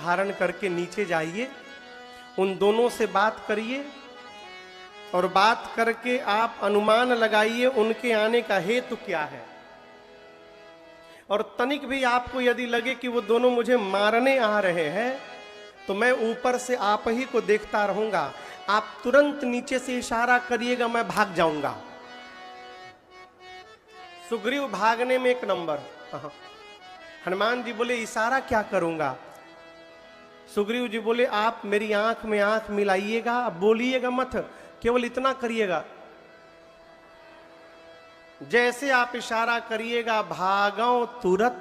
धारण करके नीचे जाइए, उन दोनों से बात करिए और बात करके आप अनुमान लगाइए उनके आने का हेतु क्या है। और तनिक भी आपको यदि लगे कि वो दोनों मुझे मारने आ रहे हैं तो मैं ऊपर से आप ही को देखता रहूंगा, आप तुरंत नीचे से इशारा करिएगा, मैं भाग जाऊंगा। सुग्रीव भागने में एक नंबर। हनुमान जी बोले इशारा क्या करूंगा? सुग्रीव जी बोले आप मेरी आंख में आंख मिलाइएगा, बोलिएगा मत, केवल इतना करिएगा, जैसे आप इशारा करिएगा भागो तुरत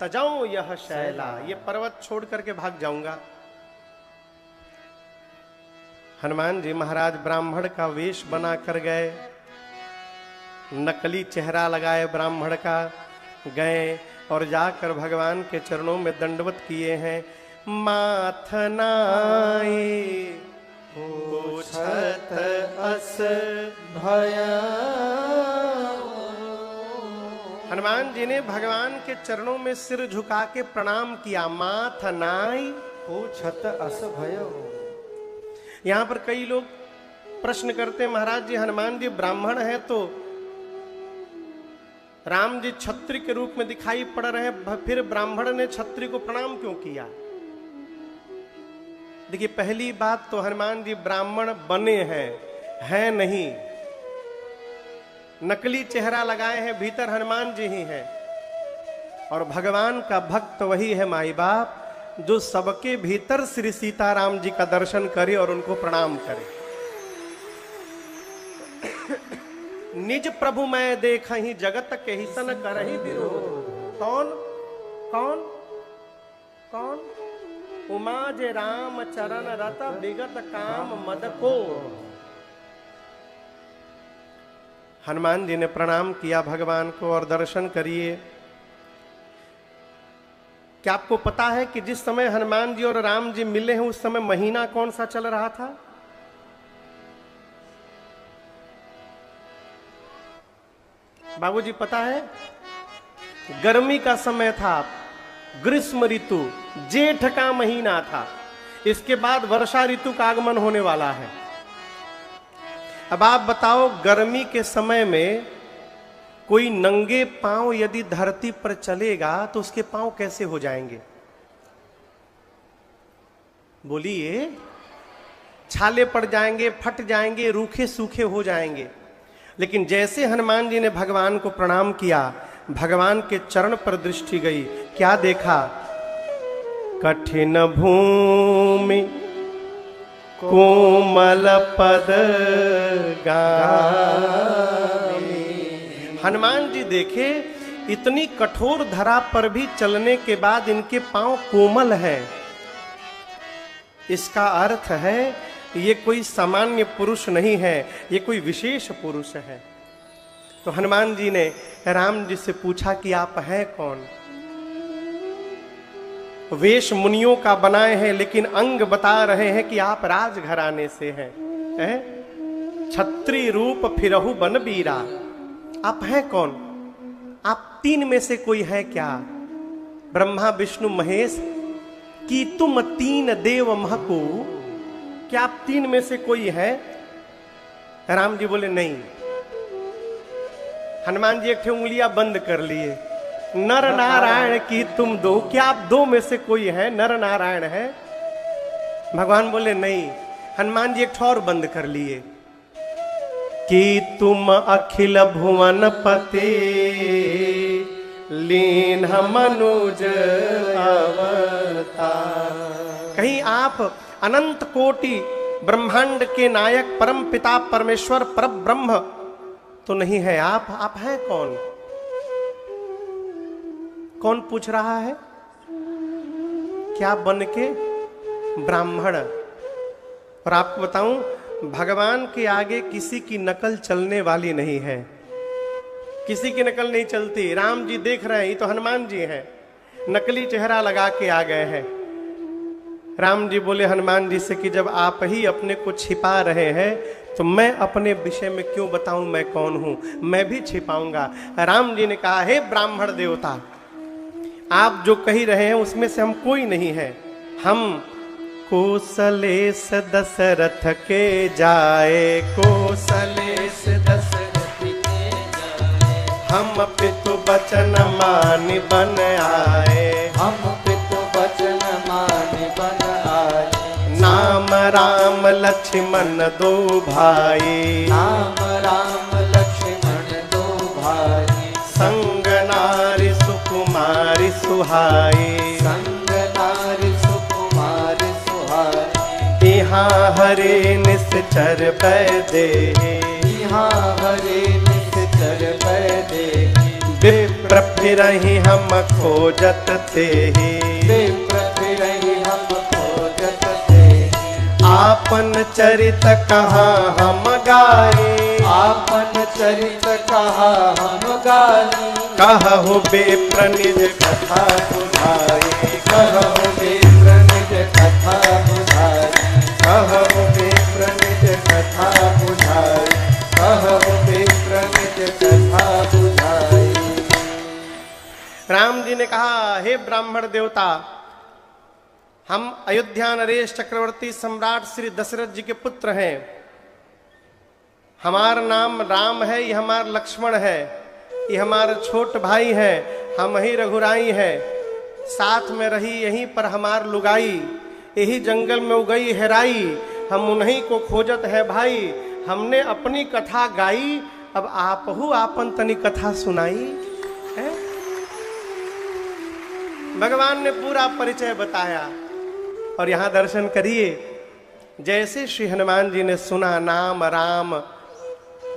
तजाऊं यह शैला, ये पर्वत छोड़ करके भाग जाऊंगा। हनुमान जी महाराज ब्राह्मण का वेश बना कर गए, नकली चेहरा लगाए ब्राह्मण का, गए और जाकर भगवान के चरणों में दंडवत किए हैं। माथनाए पूछत अस भया। हनुमान जी ने भगवान के चरणों में सिर झुका के प्रणाम किया। माथनाई पूछत अस भयो। यहां पर कई लोग प्रश्न करते हैं, महाराज जी हनुमान जी ब्राह्मण है तो राम जी छत्री के रूप में दिखाई पड़ रहे हैं, फिर ब्राह्मण ने छत्री को प्रणाम क्यों किया? देखिए पहली बात तो हनुमान जी ब्राह्मण बने हैं नहीं, नकली चेहरा लगाए हैं, भीतर हनुमान जी ही हैं। और भगवान का भक्त वही है माई बाप जो सबके भीतर श्री सीताराम जी का दर्शन करे और उनको प्रणाम करे। निज प्रभु मैं देख ही जगत के ही सन कर ही विरोध। कौन कौन कौन? उमा जे राम चरण रत विगत काम मद को। हनुमान जी ने प्रणाम किया भगवान को और दर्शन करिए। क्या आपको पता है कि जिस समय हनुमान जी और राम जी मिले हैं उस समय महीना कौन सा चल रहा था? बाबूजी पता है? गर्मी का समय था, ग्रीष्म ऋतु, जेठ का महीना था। इसके बाद वर्षा ऋतु का आगमन होने वाला है। अब आप बताओ गर्मी के समय में कोई नंगे पांव यदि धरती पर चलेगा तो उसके पांव कैसे हो जाएंगे? बोलिए, छाले पड़ जाएंगे, फट जाएंगे, रूखे सूखे हो जाएंगे। लेकिन जैसे हनुमान जी ने भगवान को प्रणाम किया, भगवान के चरण पर दृष्टि गई, क्या देखा? कठिन भूमि कोमल पद गामी। हनुमान जी देखे इतनी कठोर धरा पर भी चलने के बाद इनके पांव कोमल हैं। इसका अर्थ है ये कोई सामान्य पुरुष नहीं है, ये कोई विशेष पुरुष है। तो हनुमान जी ने राम जी से पूछा कि आप हैं कौन? वेश मुनियों का बनाए हैं लेकिन अंग बता रहे हैं कि आप राजघराने से हैं। छत्री रूप फिरहु बन बीरा। आप हैं कौन? आप तीन में से कोई है क्या? ब्रह्मा विष्णु महेश कि तुम तीन देव महको, क्या आप तीन में से कोई है? राम जी बोले नहीं। हनुमान जी एक ठे उंगलियां बंद कर लिए। नर नारायण की तुम दो, क्या आप दो में से कोई है? नर नारायण है? भगवान बोले नहीं। हनुमान जी एक ठौर बंद कर लिए कि तुम अखिल भुवन पते लीन मनुज अवतार। कहीं आप अनंत कोटि ब्रह्मांड के नायक परम पिता परमेश्वर परब्रह्म तो नहीं है? आप हैं कौन? कौन पूछ रहा है? क्या बन के? ब्राह्मण। और आपको बताऊं, भगवान के आगे किसी की नकल चलने वाली नहीं है, किसी की नकल नहीं चलती। राम जी देख रहे हैं, ये तो हनुमान जी हैं, नकली चेहरा लगा के आ गए हैं। राम जी बोले हनुमान जी से कि जब आप ही अपने को छिपा रहे हैं तो मैं अपने विषय में क्यों बताऊं मैं कौन हूं? मैं भी छिपाऊंगा। राम जी ने कहा, हे ब्राह्मण देवता, आप जो कही रहे हैं उसमें से हम कोई नहीं है। हम कोसलेश दशरथ के जाए, कोसलेश दशरथ के जाए, हम पितु बचन मानि बन आए, हम पितु बचन मानि बन आए। नाम राम लक्ष्मण दो भाई, नाम राम लक्ष्मण दो भाई, संग नारी सुकुमारी सुहाई, संग नारी सुकुमारी सुहाई। यहाँ हरे निश्चर बैदे, यहाँ हरे निश्चर बैदे, विप्र फिरहि हम खोजत थे, विप्र फिरहि हम खोजत थे। आपन चरित कहाँ हम गाए, आपन चरित कहा हम गाई, कहु विप्र निज कथा बुझाए, कहु विप्र निज कथा बुझाई, कहु विप्र निज कथा बुझाई, कहु विप्र निज कथा बुझाई। राम जी ने कहा, हे ब्राह्मण देवता, हम अयोध्या नरेश चक्रवर्ती सम्राट श्री दशरथ जी के पुत्र हैं। हमारा नाम राम है, ये हमारा लक्ष्मण है, ये हमारा छोट भाई है, हम ही रघुराई है। साथ में रही यहीं पर हमार लुगाई, यही जंगल में उगई हेराई, हम उन्हीं को खोजत है भाई। हमने अपनी कथा गाई, अब आपहु आपन तनी कथा सुनाई है। भगवान ने पूरा परिचय बताया और यहां दर्शन करिए। जैसे श्री हनुमान जी ने सुना नाम राम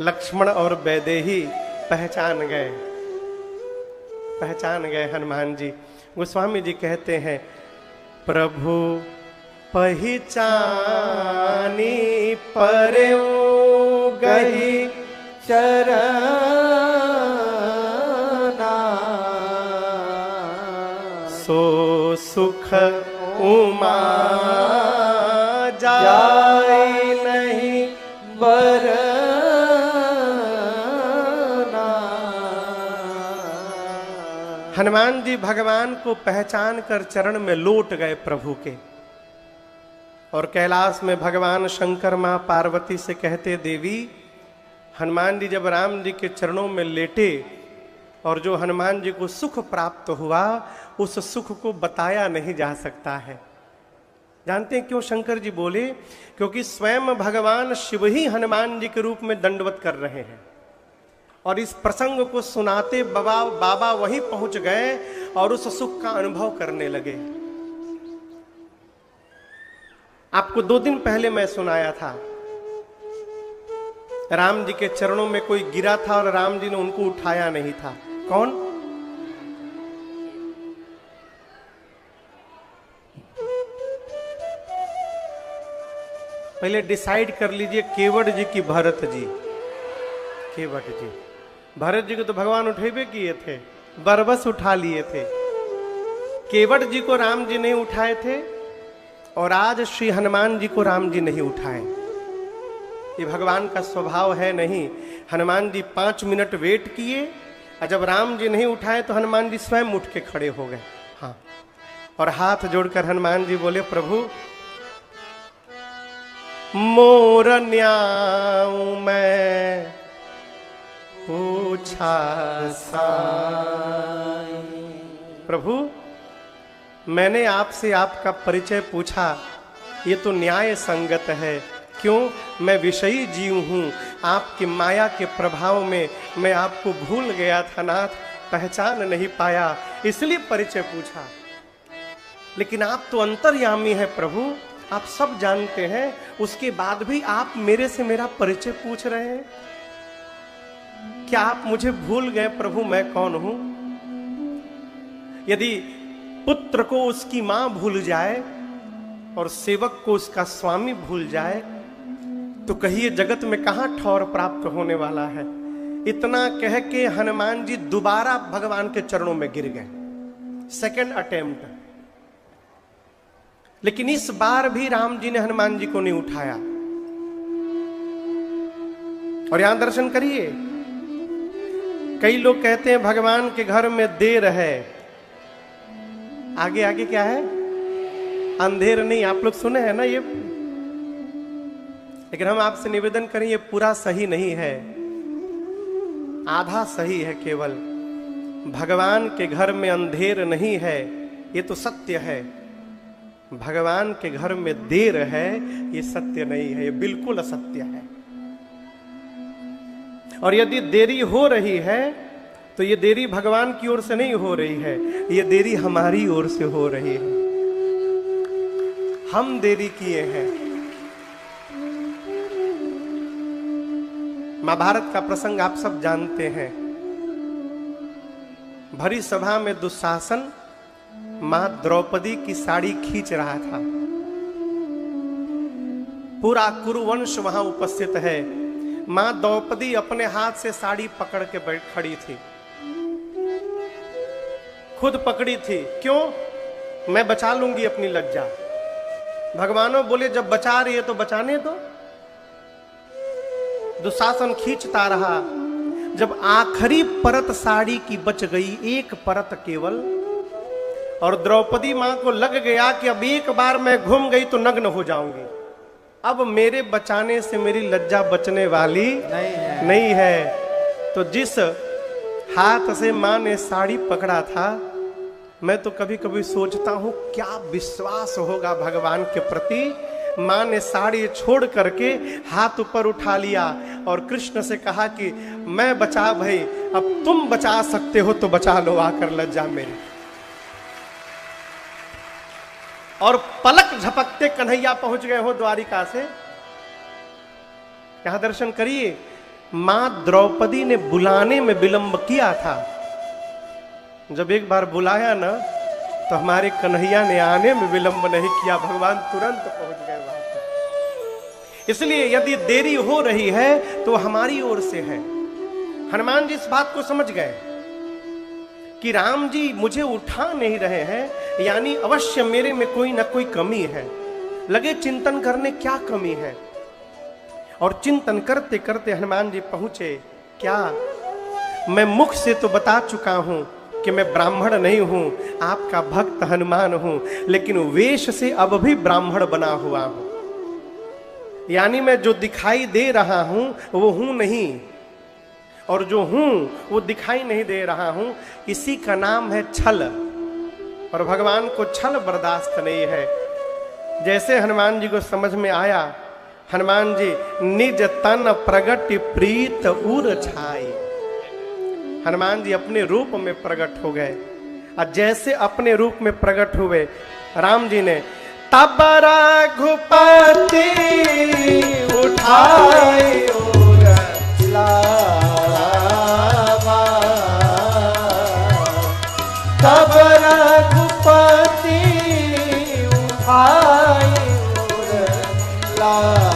लक्ष्मण और वैदेही, पहचान गए हनुमान जी। गोस्वामी जी कहते हैं, प्रभु पहचानी परयो गई चरना, सो सुख उमा जाय नहीं बरना। हनुमान जी भगवान को पहचान कर चरण में लौट गए प्रभु के। और कैलाश में भगवान शंकर मां पार्वती से कहते, देवी, हनुमान जी जब राम जी के चरणों में लेटे और जो हनुमान जी को सुख प्राप्त हुआ, उस सुख को बताया नहीं जा सकता है। जानते हैं क्यों शंकर जी बोले? क्योंकि स्वयं भगवान शिव ही हनुमान जी के रूप में दंडवत कर रहे हैं। और इस प्रसंग को सुनाते बाबा वहीं पहुंच गए और उस सुख का अनुभव करने लगे। आपको 2 दिन पहले मैं सुनाया था, राम जी के चरणों में कोई गिरा था और राम जी ने उनको उठाया नहीं था। कौन? पहले डिसाइड कर लीजिए, केवट जी की भरत जी? केवट जी। भरत जी को तो भगवान उठेबे किए थे, बरबस उठा लिए थे। केवट जी को राम जी नहीं उठाए थे और आज श्री हनुमान जी को राम जी नहीं उठाए। ये भगवान का स्वभाव है नहीं। हनुमान जी 5 मिनट वेट किए और जब राम जी नहीं उठाए तो हनुमान जी स्वयं उठ के खड़े हो गए। हाँ, और हाथ जोड़कर हनुमान जी बोले, प्रभु मोर न्याऊ मैं पूछा साई। प्रभु, मैंने आपसे आपका परिचय पूछा, ये तो न्याय संगत है। क्यों? मैं विषयी जीव हूं, आपकी माया के प्रभाव में मैं आपको भूल गया था नाथ, पहचान नहीं पाया, इसलिए परिचय पूछा। लेकिन आप तो अंतर्यामी है प्रभु, आप सब जानते हैं, उसके बाद भी आप मेरे से मेरा परिचय पूछ रहे हैं। क्या आप मुझे भूल गए प्रभु, मैं कौन हूं? यदि पुत्र को उसकी मां भूल जाए और सेवक को उसका स्वामी भूल जाए तो कहिए जगत में कहां ठौर प्राप्त होने वाला है। इतना कह के हनुमान जी दोबारा भगवान के चरणों में गिर गए, सेकंड अटेम्प्ट। लेकिन इस बार भी राम जी ने हनुमान जी को नहीं उठाया। और यहां दर्शन करिए, कई लोग कहते हैं भगवान के घर में देर है, आगे आगे क्या है? अंधेर नहीं। आप लोग सुने हैं ना ये, लेकिन हम आपसे निवेदन करें ये पूरा सही नहीं है, आधा सही है केवल। भगवान के घर में अंधेर नहीं है, ये तो सत्य है। भगवान के घर में देर है, ये सत्य नहीं है, ये बिल्कुल असत्य है। और यदि देरी हो रही है तो ये देरी भगवान की ओर से नहीं हो रही है, ये देरी हमारी ओर से हो रही है। हम देरी किए हैं। महाभारत का प्रसंग आप सब जानते हैं। भरी सभा में दुशासन मां द्रौपदी की साड़ी खींच रहा था। पूरा कुरुवंश वहां उपस्थित है। मां द्रौपदी अपने हाथ से साड़ी पकड़ के बैठ खड़ी थी, खुद पकड़ी थी। क्यों? मैं बचा लूंगी अपनी लज्जा। भगवानों बोले जब बचा रही है तो बचाने दो। दुशासन खींचता रहा। जब आखिरी परत साड़ी की बच गई, एक परत केवल, और द्रौपदी मां को लग गया कि अब एक बार मैं घूम गई तो नग्न हो जाऊंगी, अब मेरे बचाने से मेरी लज्जा बचने वाली नहीं है। तो जिस हाथ से मां ने साड़ी पकड़ा था, मैं तो कभी कभी सोचता हूं क्या विश्वास होगा भगवान के प्रति। मां ने साड़ी छोड़ करके हाथ ऊपर उठा लिया और कृष्ण से कहा कि मैं बचा भाई, अब तुम बचा सकते हो तो बचा लो आकर लज्जा मेरी। और पलक झपकते कन्हैया पहुंच गए हो द्वारिका से। यहां दर्शन करिए, मां द्रौपदी ने बुलाने में विलंब किया था। जब एक बार बुलाया ना तो हमारे कन्हैया ने आने में विलंब नहीं किया, भगवान तुरंत पहुंच गए वहां पर। इसलिए यदि देरी हो रही है तो हमारी ओर से है। हनुमान जी इस बात को समझ गए कि राम जी मुझे उठा नहीं रहे हैं, यानी अवश्य मेरे में कोई ना कोई कमी है। लगे चिंतन करने क्या कमी है, और चिंतन करते करते हनुमान जी पहुंचे। क्या? मैं मुख से तो बता चुका हूं कि मैं ब्राह्मण नहीं हूं, आपका भक्त हनुमान हूं, लेकिन वेश से अब भी ब्राह्मण बना हुआ हूं। यानी मैं जो दिखाई दे रहा हूं वो हूं नहीं, और जो हूं वो दिखाई नहीं दे रहा हूं। इसी का नाम है छल, और भगवान को छल बर्दाश्त नहीं है। जैसे हनुमान जी को समझ में आया, हनुमान जी निज तन प्रगट प्रीत उर छाई। हनुमान जी अपने रूप में प्रकट हो गए, और जैसे अपने रूप में प्रकट हुए राम जी ने तब रघुपति उठाए और लावा, तब रघुपति उठाए और लावा।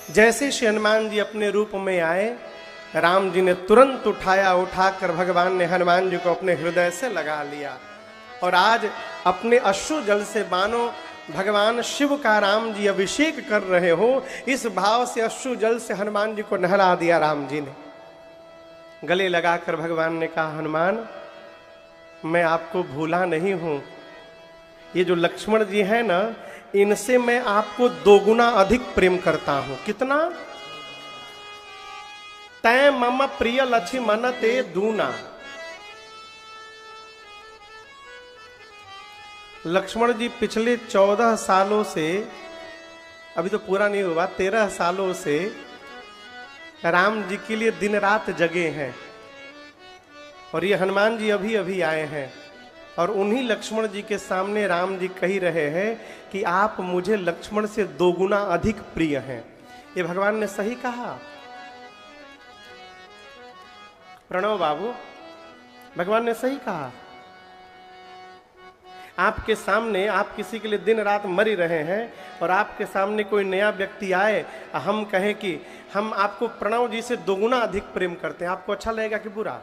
जैसे श्री हनुमान जी अपने रूप में आए, राम जी ने तुरंत उठाया, उठाकर भगवान ने हनुमान जी को अपने हृदय से लगा लिया। और आज अपने अश्रु जल से मानो भगवान शिव का राम जी अभिषेक कर रहे हो, इस भाव से अश्रु जल से हनुमान जी को नहला दिया राम जी ने। गले लगाकर भगवान ने कहा, हनुमान मैं आपको भूला नहीं हूं। ये जो लक्ष्मण जी है ना, इनसे मैं आपको दोगुना अधिक प्रेम करता हूं। कितना? तै मम प्रिय लक्ष्मण ते दूना। लक्ष्मण जी पिछले 14 सालों से, अभी तो पूरा नहीं हुआ, 13 सालों से राम जी के लिए दिन रात जगे हैं। और ये हनुमान जी अभी अभी आए हैं, और उन्हीं लक्ष्मण जी के सामने राम जी कह रहे हैं कि आप मुझे लक्ष्मण से दोगुना अधिक प्रिय हैं। ये भगवान ने सही कहा। प्रणव बाबू, भगवान ने सही कहा। आपके सामने आप किसी के लिए दिन रात मरी रहे हैं और आपके सामने कोई नया व्यक्ति आए, हम कहें कि हम आपको प्रणव जी से दोगुना अधिक प्रेम करते हैं, आपको अच्छा लगेगा कि बुरा?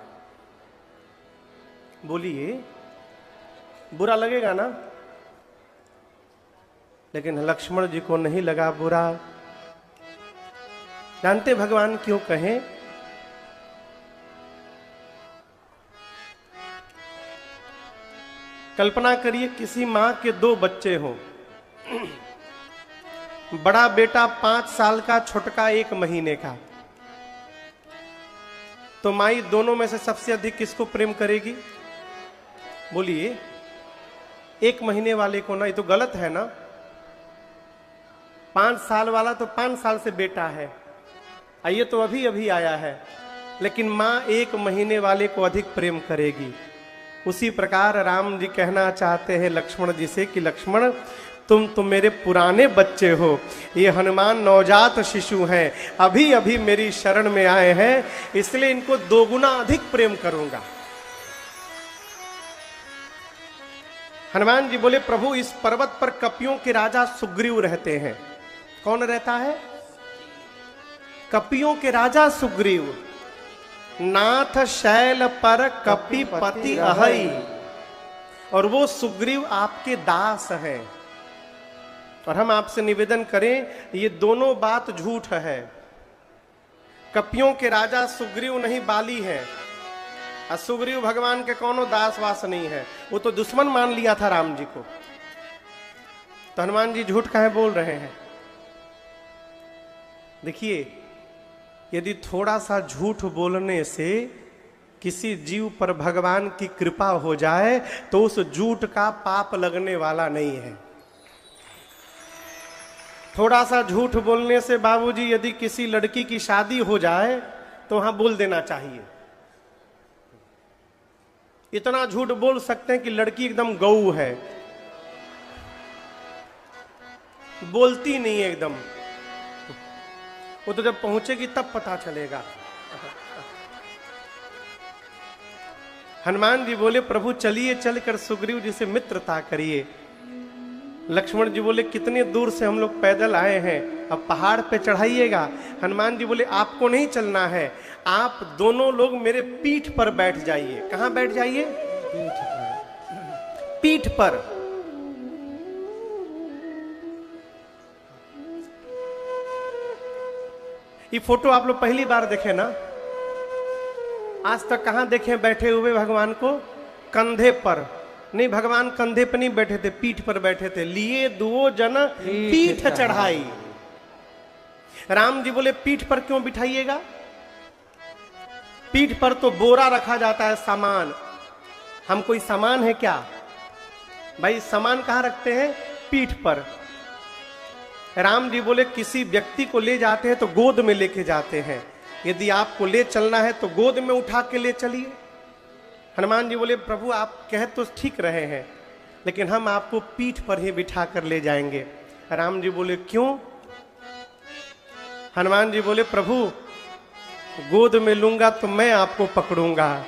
बोलिए, बुरा लगेगा ना? लेकिन लक्ष्मण जी को नहीं लगा बुरा। जानते भगवान क्यों कहें? कल्पना करिए किसी मां के 2 बच्चे हों, बड़ा बेटा 5 साल का, छोटका 1 महीने का, तो माई दोनों में से सबसे अधिक किसको प्रेम करेगी? बोलिए, 1 महीने वाले को ना। ये तो गलत है ना। 5 साल वाला तो 5 साल से बेटा है, ये तो अभी अभी आया है, लेकिन मां 1 महीने वाले को अधिक प्रेम करेगी। उसी प्रकार राम जी कहना चाहते हैं लक्ष्मण जी से कि लक्ष्मण, तुम तो मेरे पुराने बच्चे हो, ये हनुमान नवजात शिशु हैं, अभी अभी मेरी शरण में आए हैं, इसलिए इनको 2 गुना अधिक प्रेम करूंगा। हनुमान जी बोले, प्रभु इस पर्वत पर कपियों के राजा सुग्रीव रहते हैं। कौन रहता है? कपियों के राजा सुग्रीव। नाथ शैल पर कपिपति अहई, और वो सुग्रीव आपके दास हैं। और हम आपसे निवेदन करें, ये दोनों बात झूठ है। कपियों के राजा सुग्रीव नहीं, बाली है। और सुग्रीव भगवान के कोनो दास वास नहीं है, वो तो दुश्मन मान लिया था राम जी को। तो हनुमान जी झूठ काहे बोल रहे हैं? देखिए, यदि थोड़ा सा झूठ बोलने से किसी जीव पर भगवान की कृपा हो जाए तो उस झूठ का पाप लगने वाला नहीं है। थोड़ा सा झूठ बोलने से बाबूजी यदि किसी लड़की की शादी हो जाए तो वहां बोल देना चाहिए। इतना झूठ बोल सकते हैं कि लड़की एकदम गऊ है, बोलती नहीं है एकदम, वो तो जब पहुंचेगी तब पता चलेगा। हनुमान जी बोले, प्रभु चलिए, चलकर सुग्रीव जी से मित्रता करिए। लक्ष्मण जी बोले, कितने दूर से हम लोग पैदल आए हैं, अब पहाड़ पे चढ़ाइएगा। हनुमान जी बोले, आपको नहीं चलना है, आप दोनों लोग मेरे पीठ पर बैठ जाइए। कहां बैठ जाइए? पीठ पर। ये फोटो आप लोग पहली बार देखे ना? आज तक कहां देखे बैठे हुए भगवान को? कंधे पर नहीं, भगवान कंधे पर नहीं बैठे थे, पीठ पर बैठे थे। लिए 2 जन पीठ चढ़ाई। राम जी बोले, पीठ पर क्यों बिठाइएगा? पीठ पर तो बोरा रखा जाता है, सामान। हम कोई सामान है क्या भाई? सामान कहां रखते हैं? पीठ पर। राम जी बोले, किसी व्यक्ति को ले जाते हैं तो गोद में लेके जाते हैं, यदि आपको ले चलना है तो गोद में उठा के ले चलिए। हनुमान जी बोले, प्रभु आप कह तो ठीक रहे हैं, लेकिन हम आपको पीठ पर ही बिठा कर ले जाएंगे। राम जी बोले, क्यों? हनुमान जी बोले, प्रभु गोद में लूंगा तो मैं आपको पकड़ूंगा,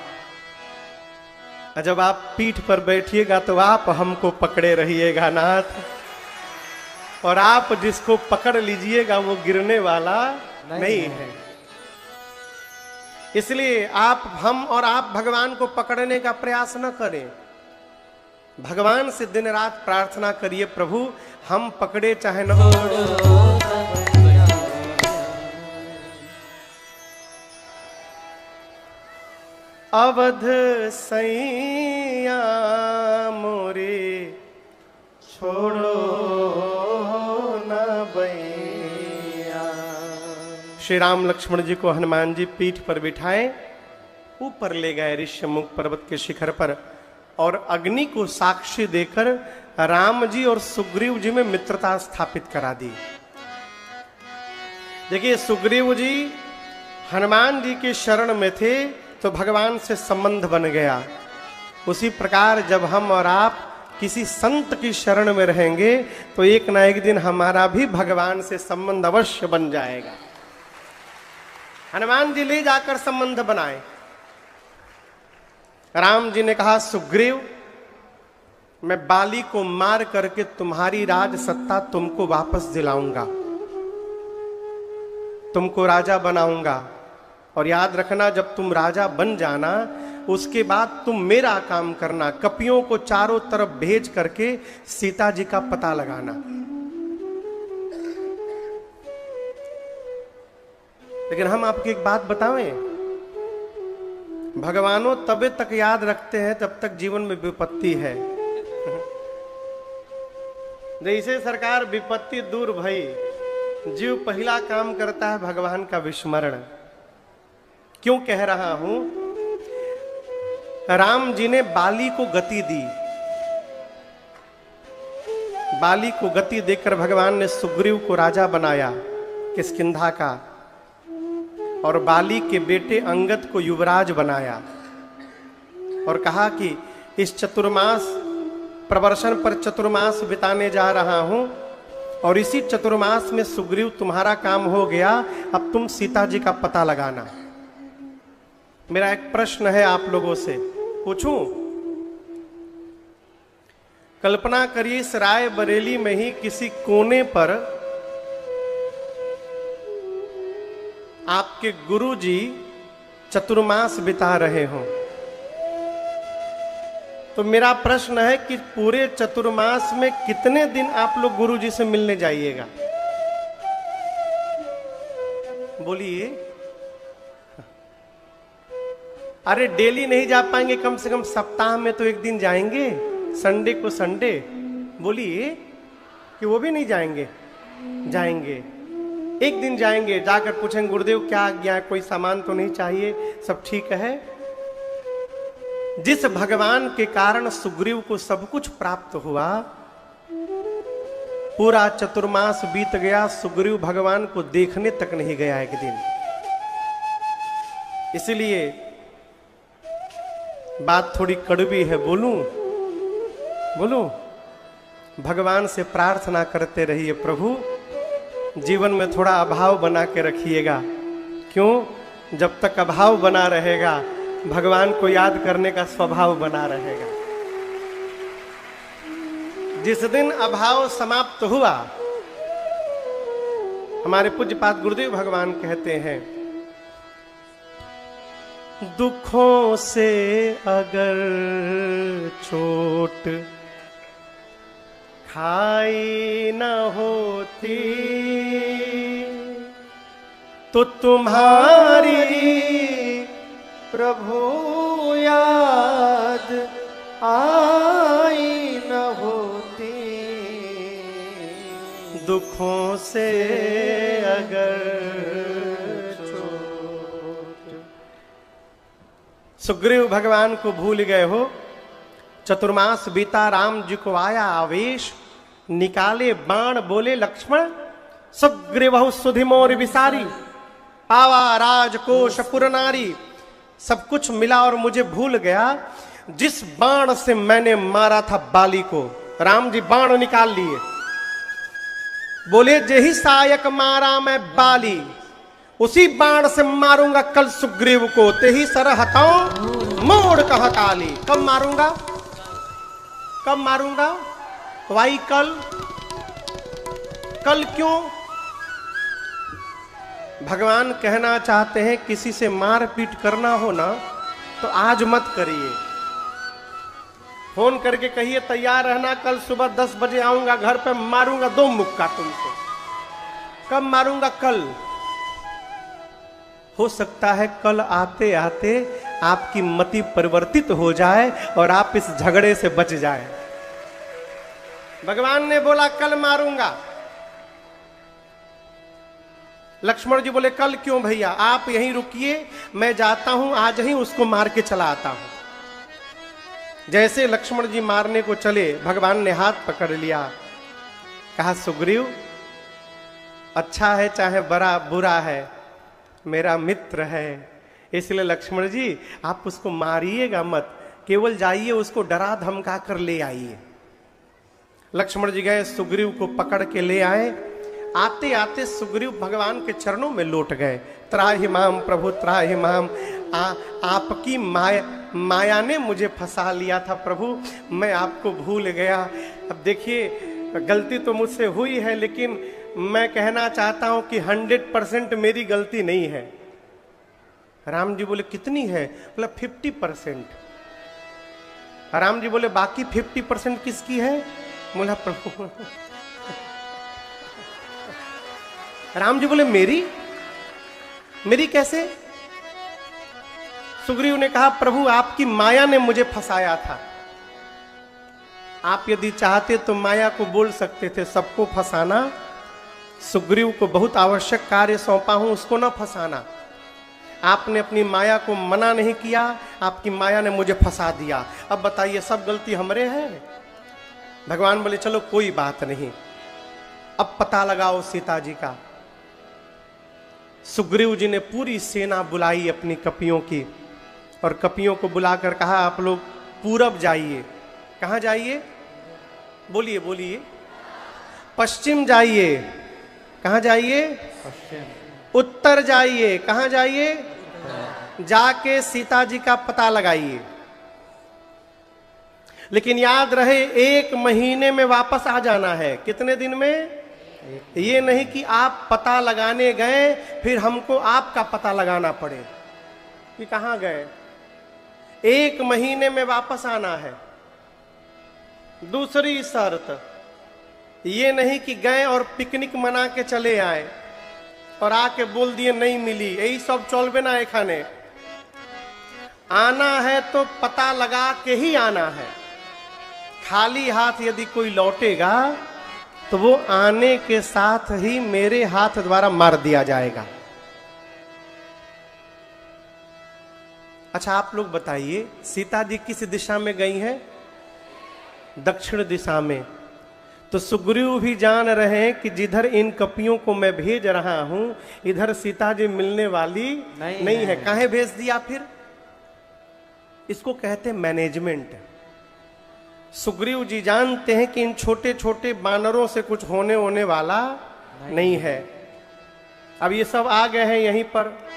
जब आप पीठ पर बैठिएगा तो आप हमको पकड़े रहिएगा नाथ, और आप जिसको पकड़ लीजिएगा वो गिरने वाला नहीं है। इसलिए हम और आप भगवान को पकड़ने का प्रयास न करें। भगवान से दिन रात प्रार्थना करिए, प्रभु हम पकड़े चाहे न हो। अवध सैया मोरे छोड़ो न बैया। श्री राम लक्ष्मण जी को हनुमान जी पीठ पर बिठाए, ऊपर ले गए ऋष्यमुख पर्वत के शिखर पर, और अग्नि को साक्षी देकर राम जी और सुग्रीव जी में मित्रता स्थापित करा दी। देखिए, सुग्रीव जी हनुमान जी के शरण में थे तो भगवान से संबंध बन गया। उसी प्रकार जब हम और आप किसी संत की शरण में रहेंगे तो एक ना एक दिन हमारा भी भगवान से संबंध अवश्य बन जाएगा। हनुमान जी ले जाकर संबंध बनाए। राम जी ने कहा, सुग्रीव, मैं बाली को मार करके तुम्हारी राज सत्ता तुमको वापस दिलाऊंगा, तुमको राजा बनाऊंगा। और याद रखना, जब तुम राजा बन जाना उसके बाद तुम मेरा काम करना, कपियों को चारों तरफ भेज करके सीता जी का पता लगाना। लेकिन हम आपको एक बात बतावें, भगवानों तबे तक याद रखते हैं जब तक जीवन में विपत्ति है। जैसे सरकार विपत्ति दूर भई, जीव पहला काम करता है भगवान का विस्मरण। क्यों कह रहा हूं? राम जी ने बाली को गति दी। बाली को गति देकर भगवान ने सुग्रीव को राजा बनाया किष्किंधा का, और बाली के बेटे अंगद को युवराज बनाया, और कहा कि इस चतुर्मास प्रवर्षण पर चतुर्मास बिताने जा रहा हूं, और इसी चतुर्मास में सुग्रीव तुम्हारा काम हो गया, अब तुम सीता जी का पता लगाना। मेरा एक प्रश्न है आप लोगों से, पूछूं? कल्पना करिए, इस राय बरेली में ही किसी कोने पर आपके गुरुजी चतुर्मास बिता रहे हों, तो मेरा प्रश्न है कि पूरे चतुर्मास में कितने दिन आप लोग गुरुजी से मिलने जाइएगा? बोलिए। अरे डेली नहीं जा पाएंगे, कम से कम सप्ताह में तो एक दिन जाएंगे, संडे को संडे। बोलिए कि वो भी नहीं जाएंगे? जाएंगे, एक दिन जाएंगे, जाकर पूछेंगे, गुरुदेव क्या आज्ञा, कोई सामान तो नहीं चाहिए, सब ठीक है? जिस भगवान के कारण सुग्रीव को सब कुछ प्राप्त हुआ, पूरा चतुर्मास बीत गया, सुग्रीव भगवान को देखने तक नहीं गया एक दिन। इसलिए बात थोड़ी कड़वी है, बोलूं? भगवान से प्रार्थना करते रहिए, प्रभु जीवन में थोड़ा अभाव बना के रखिएगा। क्यों? जब तक अभाव बना रहेगा भगवान को याद करने का स्वभाव बना रहेगा। जिस दिन अभाव समाप्त हुआ, हमारे पूज्यपाद गुरुदेव भगवान कहते हैं, दुखों से अगर चोट खाई न होती तो तुम्हारी प्रभु याद आई न होती। दुखों से अगर चोट। सुग्रीव भगवान को भूल गए हो। चतुर्मास बीता, राम जी को आया आवेश, निकाले बाण, बोले लक्ष्मण सुग्रीव सुधिमोर विसारी, पावा राजकोष पुरनारी। सब कुछ मिला और मुझे भूल गया। जिस बाण से मैंने मारा था बाली को, राम जी बाण निकाल लिए, बोले जेहि सायक मारा मैं बाली, उसी बाण से मारूंगा कल सुग्रीव को, तेही सर हटाऊं मोड़ कह काली। कब मारूंगा? कब मारूंगा? वाई कल? कल क्यों? भगवान कहना चाहते हैं किसी से मारपीट करना हो ना तो आज मत करिए। फोन करके कहिए तैयार रहना, कल सुबह 10 बजे आऊंगा घर पे, मारूंगा 2 मुक्का तुमको। कब मारूंगा? कल। हो सकता है कल आते आते आपकी मति परिवर्तित हो जाए और आप इस झगड़े से बच जाए। भगवान ने बोला कल मारूंगा। लक्ष्मण जी बोले कल क्यों भैया, आप यहीं रुकिए, मैं जाता हूं, आज ही उसको मार के चला आता हूं। जैसे लक्ष्मण जी मारने को चले, भगवान ने हाथ पकड़ लिया, कहा सुग्रीव अच्छा है चाहे बड़ा बुरा है, मेरा मित्र है, इसलिए लक्ष्मण जी आप उसको मारिएगा मत, केवल जाइए उसको डरा धमका कर ले आइए। लक्ष्मण जी गए, सुग्रीव को पकड़ के ले आए। आते आते सुग्रीव भगवान के चरणों में लौट गए। त्राहि माम प्रभु त्राहि माम, आपकी माया ने मुझे फंसा लिया था प्रभु, मैं आपको भूल गया। अब देखिए गलती तो मुझसे हुई है, लेकिन मैं कहना चाहता हूं कि 100% मेरी गलती नहीं है। राम जी बोले कितनी है? बोला 50%। राम जी बोले बाकी 50% किसकी है? बोला प्रभु। राम जी बोले मेरी कैसे? सुग्रीव ने कहा प्रभु आपकी माया ने मुझे फंसाया था। आप यदि चाहते तो माया को बोल सकते थे सबको फंसाना, सुग्रीव को बहुत आवश्यक कार्य सौंपा हूं, उसको ना फंसाना। आपने अपनी माया को मना नहीं किया, आपकी माया ने मुझे फंसा दिया। अब बताइए सब गलती हमरे है? भगवान बोले चलो कोई बात नहीं, अब पता लगाओ सीता जी का। सुग्रीव जी ने पूरी सेना बुलाई अपनी कपियों की, और कपियों को बुलाकर कहा आप लोग पूरब जाइए। कहां जाइए? बोलिए बोलिए। पश्चिम जाइए। कहां जाइए? पश्चिम। उत्तर जाइए। कहां जाइए? जाके सीता जी का पता लगाइए। लेकिन याद रहे 1 महीने में वापस आ जाना है। कितने दिन में? ये नहीं कि आप पता लगाने गए फिर हमको आपका पता लगाना पड़े कि कहां गए। 1 महीने में वापस आना है। दूसरी शर्त ये नहीं कि गए और पिकनिक मना के चले आए और आके बोल दिए नहीं मिली, यही सब चलबे ना एखाने। आना है तो पता लगा के ही आना है। खाली हाथ यदि कोई लौटेगा तो वो आने के साथ ही मेरे हाथ द्वारा मार दिया जाएगा। अच्छा आप लोग बताइए सीता जी किस दिशा में गई हैं? दक्षिण दिशा में। तो सुग्रीव भी जान रहे हैं कि जिधर इन कपियों को मैं भेज रहा हूं इधर सीता जी मिलने वाली नहीं है। काहे भेज दिया फिर? इसको कहते हैं मैनेजमेंट। सुग्रीव जी जानते हैं कि इन छोटे छोटे बानरों से कुछ होने वाला नहीं है। अब ये सब आ गए हैं यहीं पर।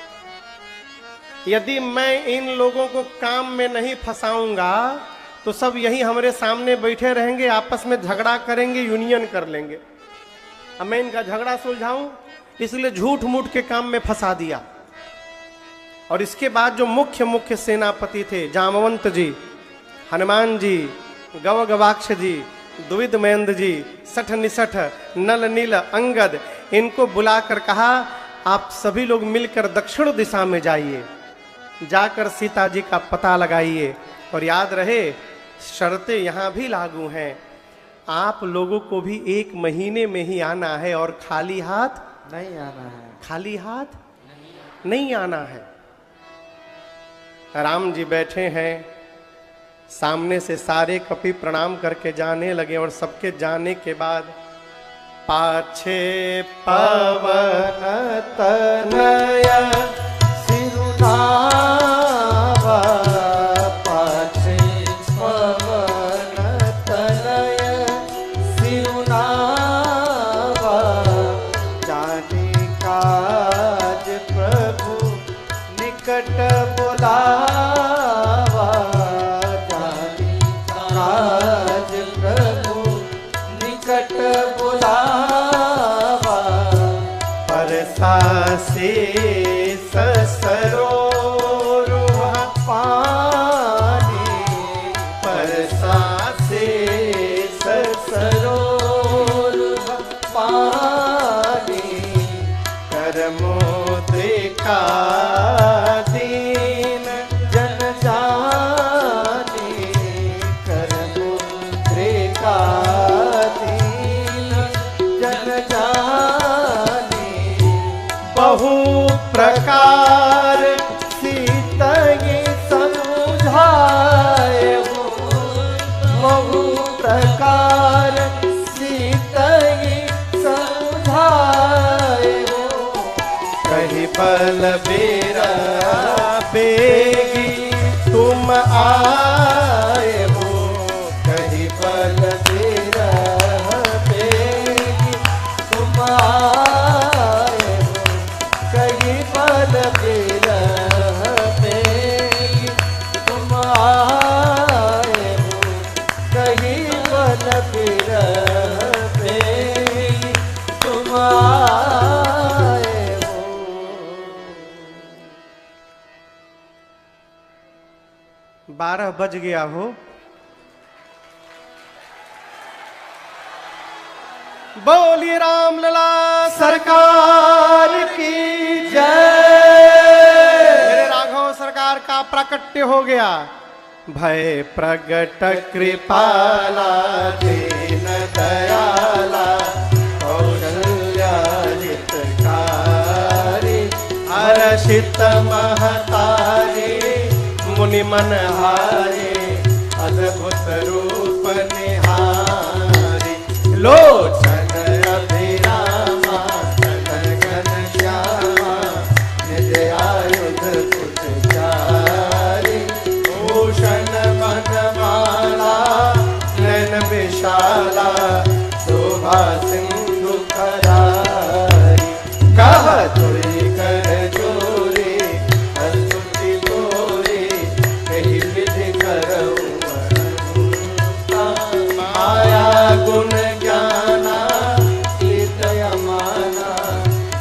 यदि मैं इन लोगों को काम में नहीं फंसाऊंगा तो सब यही हमारे सामने बैठे रहेंगे, आपस में झगड़ा करेंगे, यूनियन कर लेंगे। अब मैं इनका झगड़ा सुलझाऊं, इसलिए झूठ मूठ के काम में फंसा दिया। और इसके बाद जो मुख्य सेनापति थे, जामवंत जी, हनुमान जी, गवगवाक्ष जी, द्विविद महेंद्र जी, सठ निसठ, नल नील, अंगद, इनको बुलाकर कहा आप सभी लोग मिलकर दक्षिण दिशा में जाइए, जाकर सीता जी का पता लगाइए। और याद रहे शर्तें यहां भी लागू हैं। आप लोगों को भी 1 महीने में ही आना है और खाली हाथ नहीं आना है। खाली हाथ नहीं आना है। राम जी बैठे हैं, सामने से सारे कपि प्रणाम करके जाने लगे। और सबके जाने के बाद पाछे पवन तनय सिरुनावा, पाछे पवन तनय सिरुनावा, जाने काज प्रभु निकट बुलावा, जाने काज प्रभु निकट बुलावा, परसा से सरोरुह पानी, परसा से सरोरुह पानी, करमोद्रिका दीन जन जानी, करमुद्रिका दीन जन जानी, बहु प्रकार सीतई समझाए हो, बहु प्रकार सीतई समझाए हो, कही बल बेरा बेगी तुम आए हो, कहीं बल बेरा बेगी तुम आए हो, कहीं बल बेरा बेगी 12 बज गया हो। बोलिए रामलला सरकार की जय। मेरे राघव सरकार का प्राकट्य हो गया। भय प्रगट कृपाला दीन दयाला कौशल्या हितकारी हर्षित महतारी मुनि मनहारी अद्भुत रूप निहारी लोचन अभिरामा घन श्यामा निज आयुध कुचारी भूषण बनमाला नयन विशाला शोभा सिंधु करारी कह तुरी कर चोरी अस्तुति तोरी कही विधि करऊ माया गुण ज्ञाना कीर्तय माना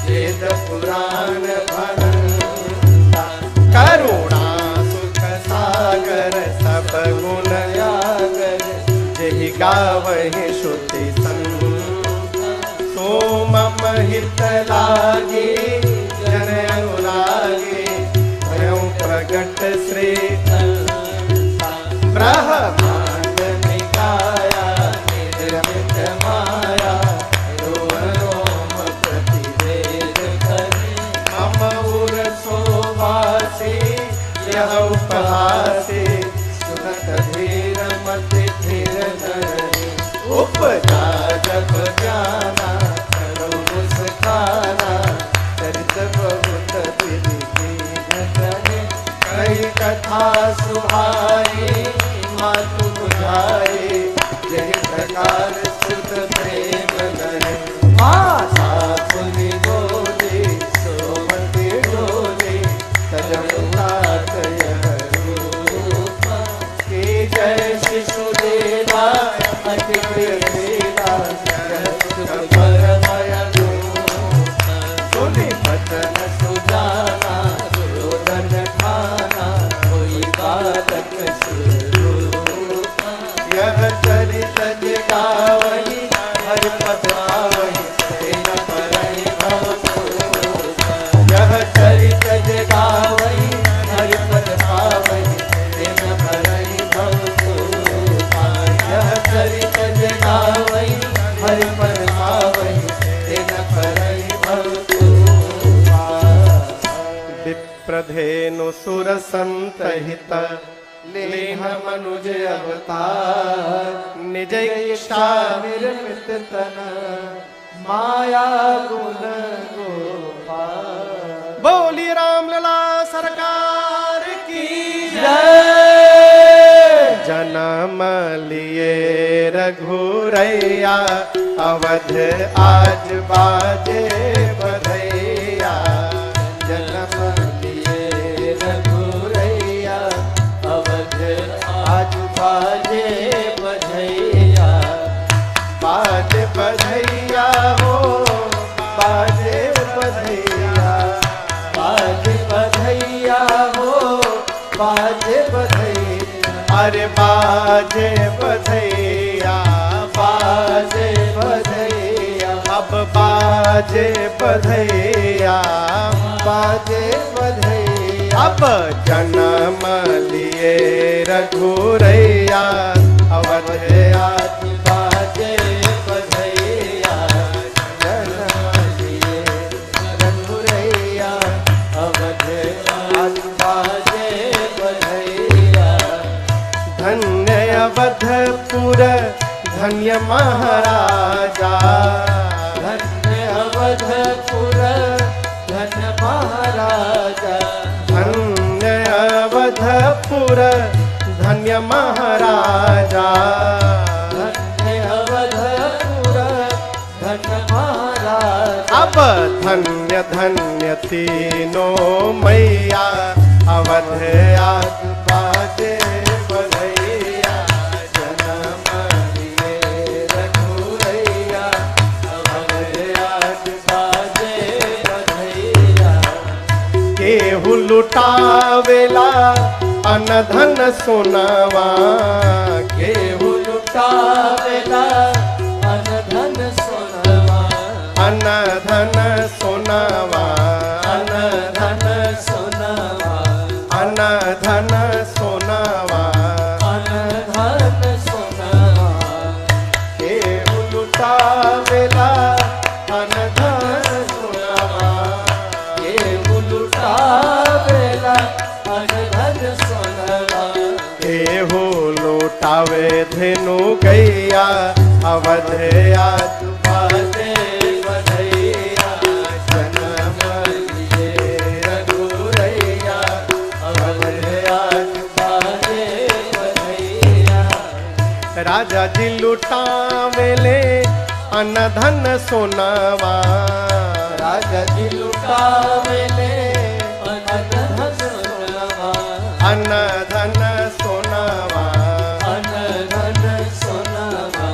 वेद पुराण भरता करुणा सुख सागर सब गुण यागर जहि गावहि श्रुति संत सोम हित लागी जन अनुरागी भयं प्रगट श्री ब्रह्मांड निकाया निर्मित माया रोम रोम प्रतिवेद करे मम उर शोभासी यह उपहासी सुनत धीर मति धीर धरे उपजा जप जाना करो मुस्काना चरित बहुत विधि करे कई कथा सुहाई मातु बुझाई यही प्रकार सुत प्रेम करे माता सुनि बोली सोमति डोली तजमुनाथ यह रूप की जय शिशुदेवा अति प्रिय देवा परमय सुनि बचन सुजाना सुरोधन खाना कोई बालक सुरूप यह चरित जगावहि हरिपद आवहि तेन परहि भव सोप यह चरित जगावहि हरिपद आवहि तेन परहि भव सोप यह चरित जगावहि हरिपद आवहि तेन परहि भव सोप विप्रधेनु सुर संतहित लेह मनुज अवतार निज इच्छा निर्मित तन माया गुण गोपाल बोली रामलला सरकार की जय। जन्म लिए रघुरैया अवध आज बाजे बधैया जन्म लिए रघुरैया अवध आज बाजे बधैया बाजे बधैया हो बाजे बधैया बाजे बधैया हो बाजे बधैया अरे बाजे बधैया बाजे बधैया अब बाजे बधैया बाजे बधैया अब जन्म लिए रघुरैया अवध आज बाजे बधैया जन्म लिए रघुरैया अवध आज बाजे बधैया धन्य अवधपुर धन्य महाराजा धन्य अवधपुर धन्य महाराजा धन्य अवधपुर धन्य महाराजा धन्य अवधपुर धन्य महाराजा अब धन्य धन्य तीनों मैया अवध आज बाजे बधैया जन्म लिए रघुरैया अवध आज बाजे बधैया केहू लुटावेला अन धन सोनावा केहू लुटावेला अन धन सोनावा अन धन सोनावा अन धन सोनावा अन धन सोनावा अन धन सोनावा केहू लुटावेला अन धन सोनावा केहू लुटावेला अन धन सोनावा केहू लुटावे धेनु गैया अवधया बाजे बधैया जन्म लिए रघुरैया अवधया बाजे बधैया राजा जी लुटावेले अन धन सोनावा राजा जी लुटावेले अन धन सोनावा अन धन सोनावा अन धन सोनावा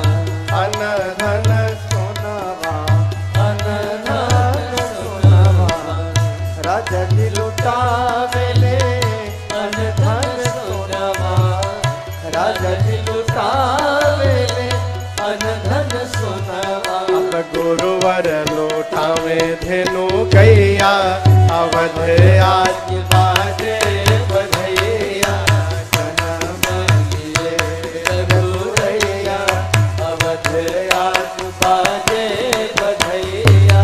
अन धन सोनावा अन धन सोनावा राजा जी लुटावेले अन धन सोनावा राजा जी लुटावेले अन धन सोनावा अब गुरुवर लुटावे धेनु गैया अवधया बाजे बधैया जन्म लिए रघुरैया अवधया बाजे बधैया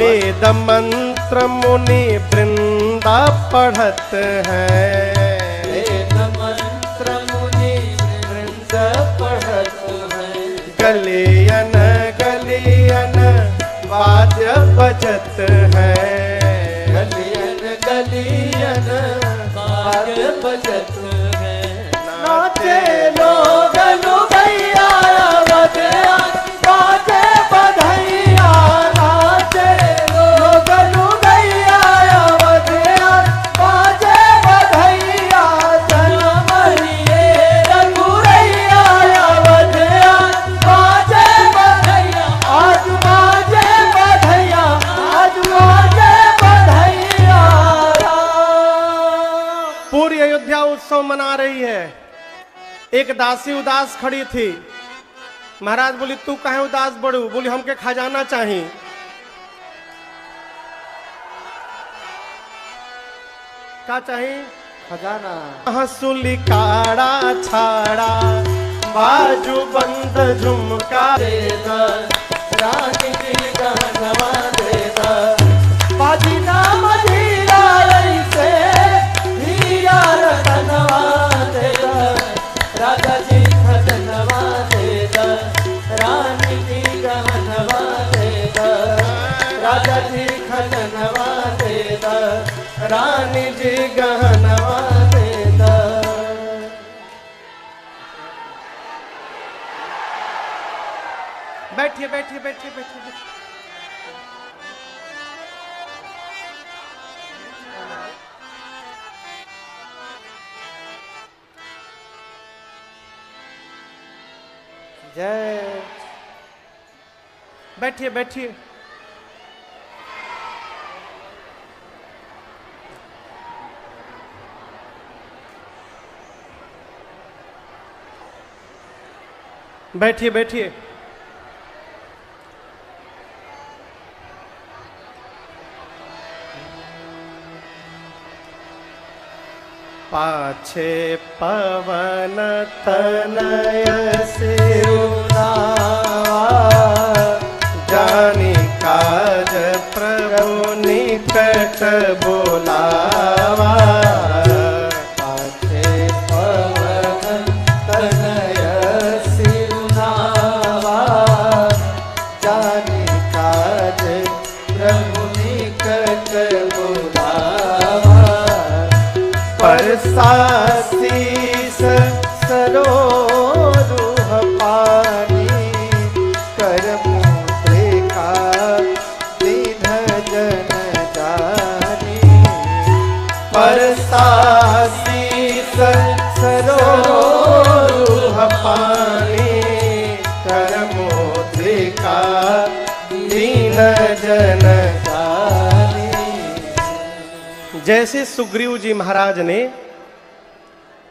वेद मंत्र मुनि वृंदा पढ़त हैं वेद मंत्र मुनि वृंद पढ़त हैं गलियन गलियन वाद्य बजत है गलियन गलियन बाज बजत है नाचे लोग लुगैया बजया बाजे बधैया नाचे लोग लुगैया बजया बाजे बधैया जन्म लिए रघुरैया बजया बाजे बधैया आज बाजे बधैया आज बाजे बधैया पूरी अयोध्या उत्सव मना रही है। एक दासी उदास खड़ी थी। महाराज बोली तू काहे उदास बड़ू? बोली हमके खजाना चाहिए। क्या चाहिए? खजाना हंसुली काड़ा छाड़ा बाजू बंद झुमका दे द रानी की गहनवा दे द बाजी नाम धीरा ऐसे धीरा रतनवा दे द राजा जी खजनवा दे द रानी की गहनवा दे द राजा जी खजनवा दे द रानी जी गहनवा दे द बैठिए बैठिए बैठिए बैठिए। जय बैठिए बैठिए। बैठिए बैठिए। पाछे पवन तनय सिरुनावा जानी काज प्रभु निकट बोलावा। पाछे पवन तनय सिरुनावा जानी काज प्रभु निकट बुलावा परसासीस सरोरुह पानी कर मुद्रिका दीन जन जानी परसासीस सरोरुह पानी कर मुद्रिका दीन जन जानी जैसे सुग्रीव जी महाराज ने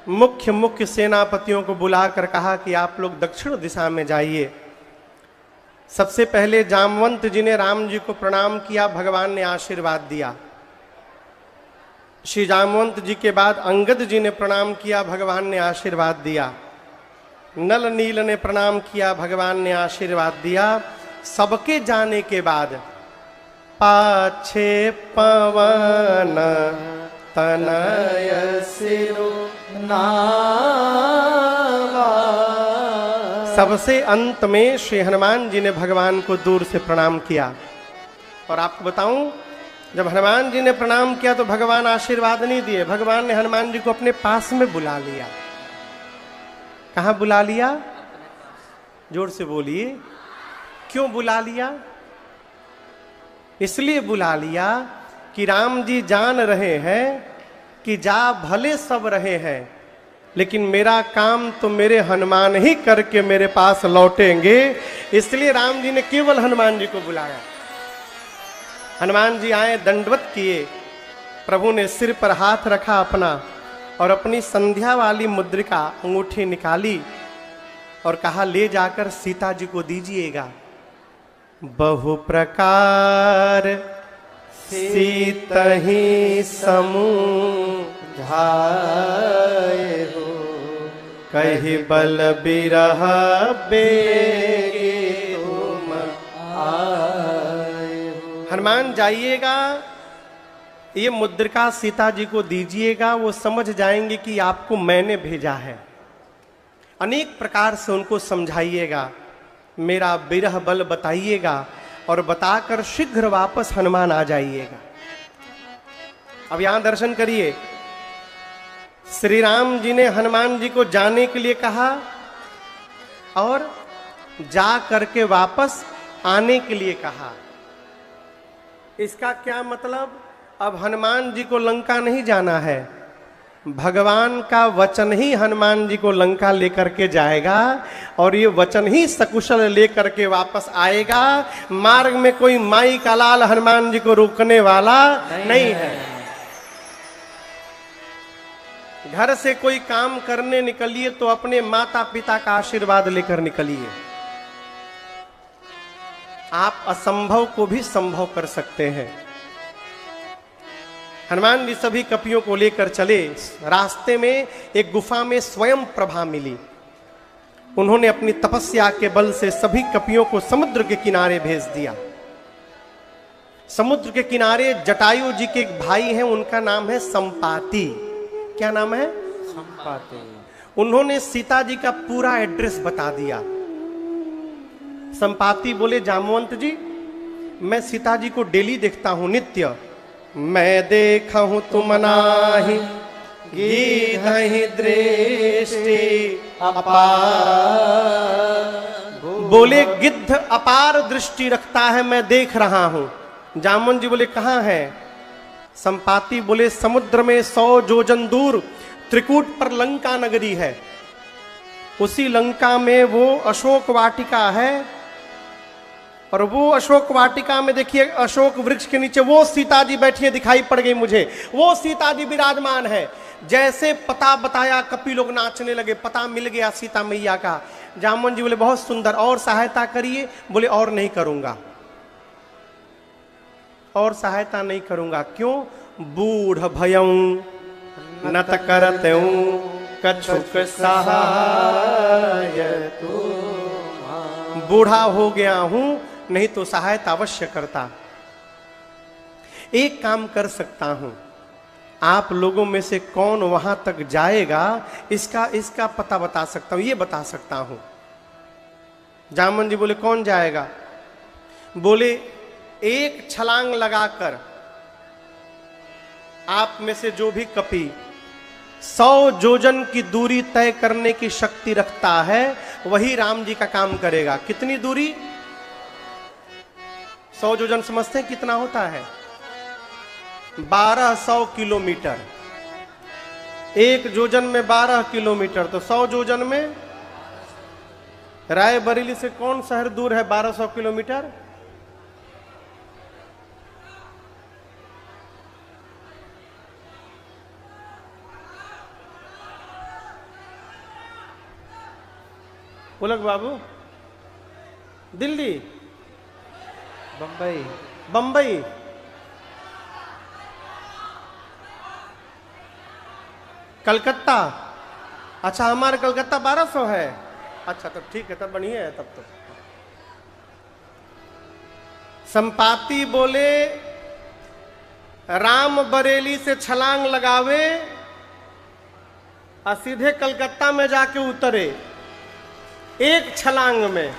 मुख्य मुख्य सेनापतियों को बुलाकर कहा कि आप लोग दक्षिण दिशा में जाइए। सबसे पहले जामवंत जी ने राम जी को प्रणाम किया, भगवान ने आशीर्वाद दिया। श्री जामवंत जी के बाद अंगद जी ने प्रणाम किया, भगवान ने आशीर्वाद दिया। नल नील ने प्रणाम किया, भगवान ने आशीर्वाद दिया। सबके जाने के बाद पाछे पवन तनय सिरु नावा। सबसे अंत में श्री हनुमान जी ने भगवान को दूर से प्रणाम किया। और आपको बताऊं, जब हनुमान जी ने प्रणाम किया तो भगवान आशीर्वाद नहीं दिए, भगवान ने हनुमान जी को अपने पास में बुला लिया। कहां बुला लिया? जोर से बोलिए। क्यों बुला लिया? इसलिए बुला लिया कि राम जी जान रहे हैं कि जा भले सब रहे हैं, लेकिन मेरा काम तो मेरे हनुमान ही करके मेरे पास लौटेंगे। इसलिए राम जी ने केवल हनुमान जी को बुलाया। हनुमान जी आए, दंडवत किए, प्रभु ने सिर पर हाथ रखा अपना और अपनी संध्या वाली मुद्रिका अंगूठी निकाली और कहा, ले जाकर सीता जी को दीजिएगा। बहु प्रकार सीतहि समुझाए हो, कहि बल बिरह बेगे तुम आए हो। हनुमान जाइएगा, ये मुद्रिका सीता जी को दीजिएगा, वो समझ जाएंगे कि आपको मैंने भेजा है। अनेक प्रकार से उनको समझाइएगा, मेरा बिरह बल बताइएगा और बताकर शीघ्र वापस हनुमान आ जाइएगा। अब यहां दर्शन करिए, श्री राम जी ने हनुमान जी को जाने के लिए कहा और जा करके वापस आने के लिए कहा। इसका क्या मतलब? अब हनुमान जी को लंका नहीं जाना है, भगवान का वचन ही हनुमान जी को लंका लेकर के जाएगा और ये वचन ही सकुशल लेकर के वापस आएगा। मार्ग में कोई माई का लाल हनुमान जी को रोकने वाला नहीं है। घर से कोई काम करने निकलिए तो अपने माता पिता का आशीर्वाद लेकर निकलिए। आप असंभव को भी संभव कर सकते हैं। हनुमान जी सभी कपियों को लेकर चले। रास्ते में एक गुफा में स्वयं प्रभा मिली। उन्होंने अपनी तपस्या के बल से सभी कपियों को समुद्र के किनारे भेज दिया। समुद्र के किनारे जटायु जी के एक भाई हैं, उनका नाम है संपाति। क्या नाम है? संपाति। उन्होंने सीता जी का पूरा एड्रेस बता दिया। संपाति बोले, जामवंत जी, मैं सीता जी को डेली देखता हूं, नित्य। मैं देखा हूं तुम नाही गीधहि दृष्टि अपार। बोले, गिद्ध अपार दृष्टि रखता है, मैं देख रहा हूं। जामवंत जी बोले, कहां है? संपाति बोले, समुद्र में 100 योजन दूर त्रिकूट पर लंका नगरी है। उसी लंका में वो अशोक वाटिका है और वो अशोक वाटिका में देखिए, अशोक वृक्ष के नीचे वो सीता जी बैठी दिखाई पड़ गई मुझे। वो सीता जी विराजमान है। जैसे पता बताया, कपि लोग नाचने लगे, पता मिल गया सीता मैया का। जामवंत जी बोले, बहुत सुंदर, और सहायता करिए। बोले, और नहीं करूंगा, और सहायता नहीं करूंगा। क्यों? बूढ़ भयऊं नत करतऊं कछुक सहाय तू। बूढ़ा हो गया हूं, नहीं तो सहायता अवश्य करता। एक काम कर सकता हूं, आप लोगों में से कौन वहां तक जाएगा, इसका पता बता सकता हूं, ये बता सकता हूं। जामवंत जी बोले, कौन जाएगा? बोले, एक छलांग लगाकर आप में से जो भी कपि 100 योजन की दूरी तय करने की शक्ति रखता है, वही राम जी का काम करेगा। कितनी दूरी? 100 योजन समझते हैं कितना होता है? 1200 किलोमीटर। एक योजन में 12 किलोमीटर, तो 100 योजन में रायबरेली से कौन शहर दूर है 1200 किलोमीटर? पुलक बाबू, दिल्ली, बम्बई, बंबई, कलकत्ता। अच्छा, हमारे कलकत्ता 1200 है। अच्छा तब ठीक है, तब बढ़िया है तब तो। संपाति बोले राम बरेली से छलांग लगावे और सीधे कलकत्ता में जाके उतरे एक छलांग में।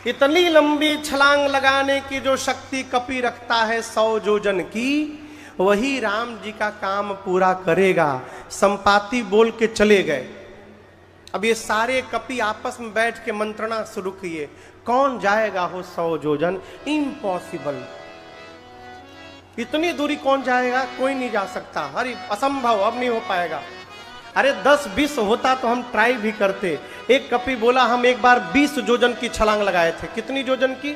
इतनी लंबी छलांग लगाने की जो शक्ति कपि रखता है 100 योजन की, वही राम जी का काम पूरा करेगा। संपाति बोल के चले गए। अब ये सारे कपि आपस में बैठ के मंत्रणा शुरू किए, कौन जाएगा हो 100 योजन? इम्पॉसिबल, इतनी दूरी कौन जाएगा? कोई नहीं जा सकता। अरे असंभव, अब नहीं हो पाएगा। अरे 10-20 होता तो हम ट्राई भी करते। एक कपि बोला हम एक बार 20 योजन की छलांग लगाए थे। कितनी योजन की?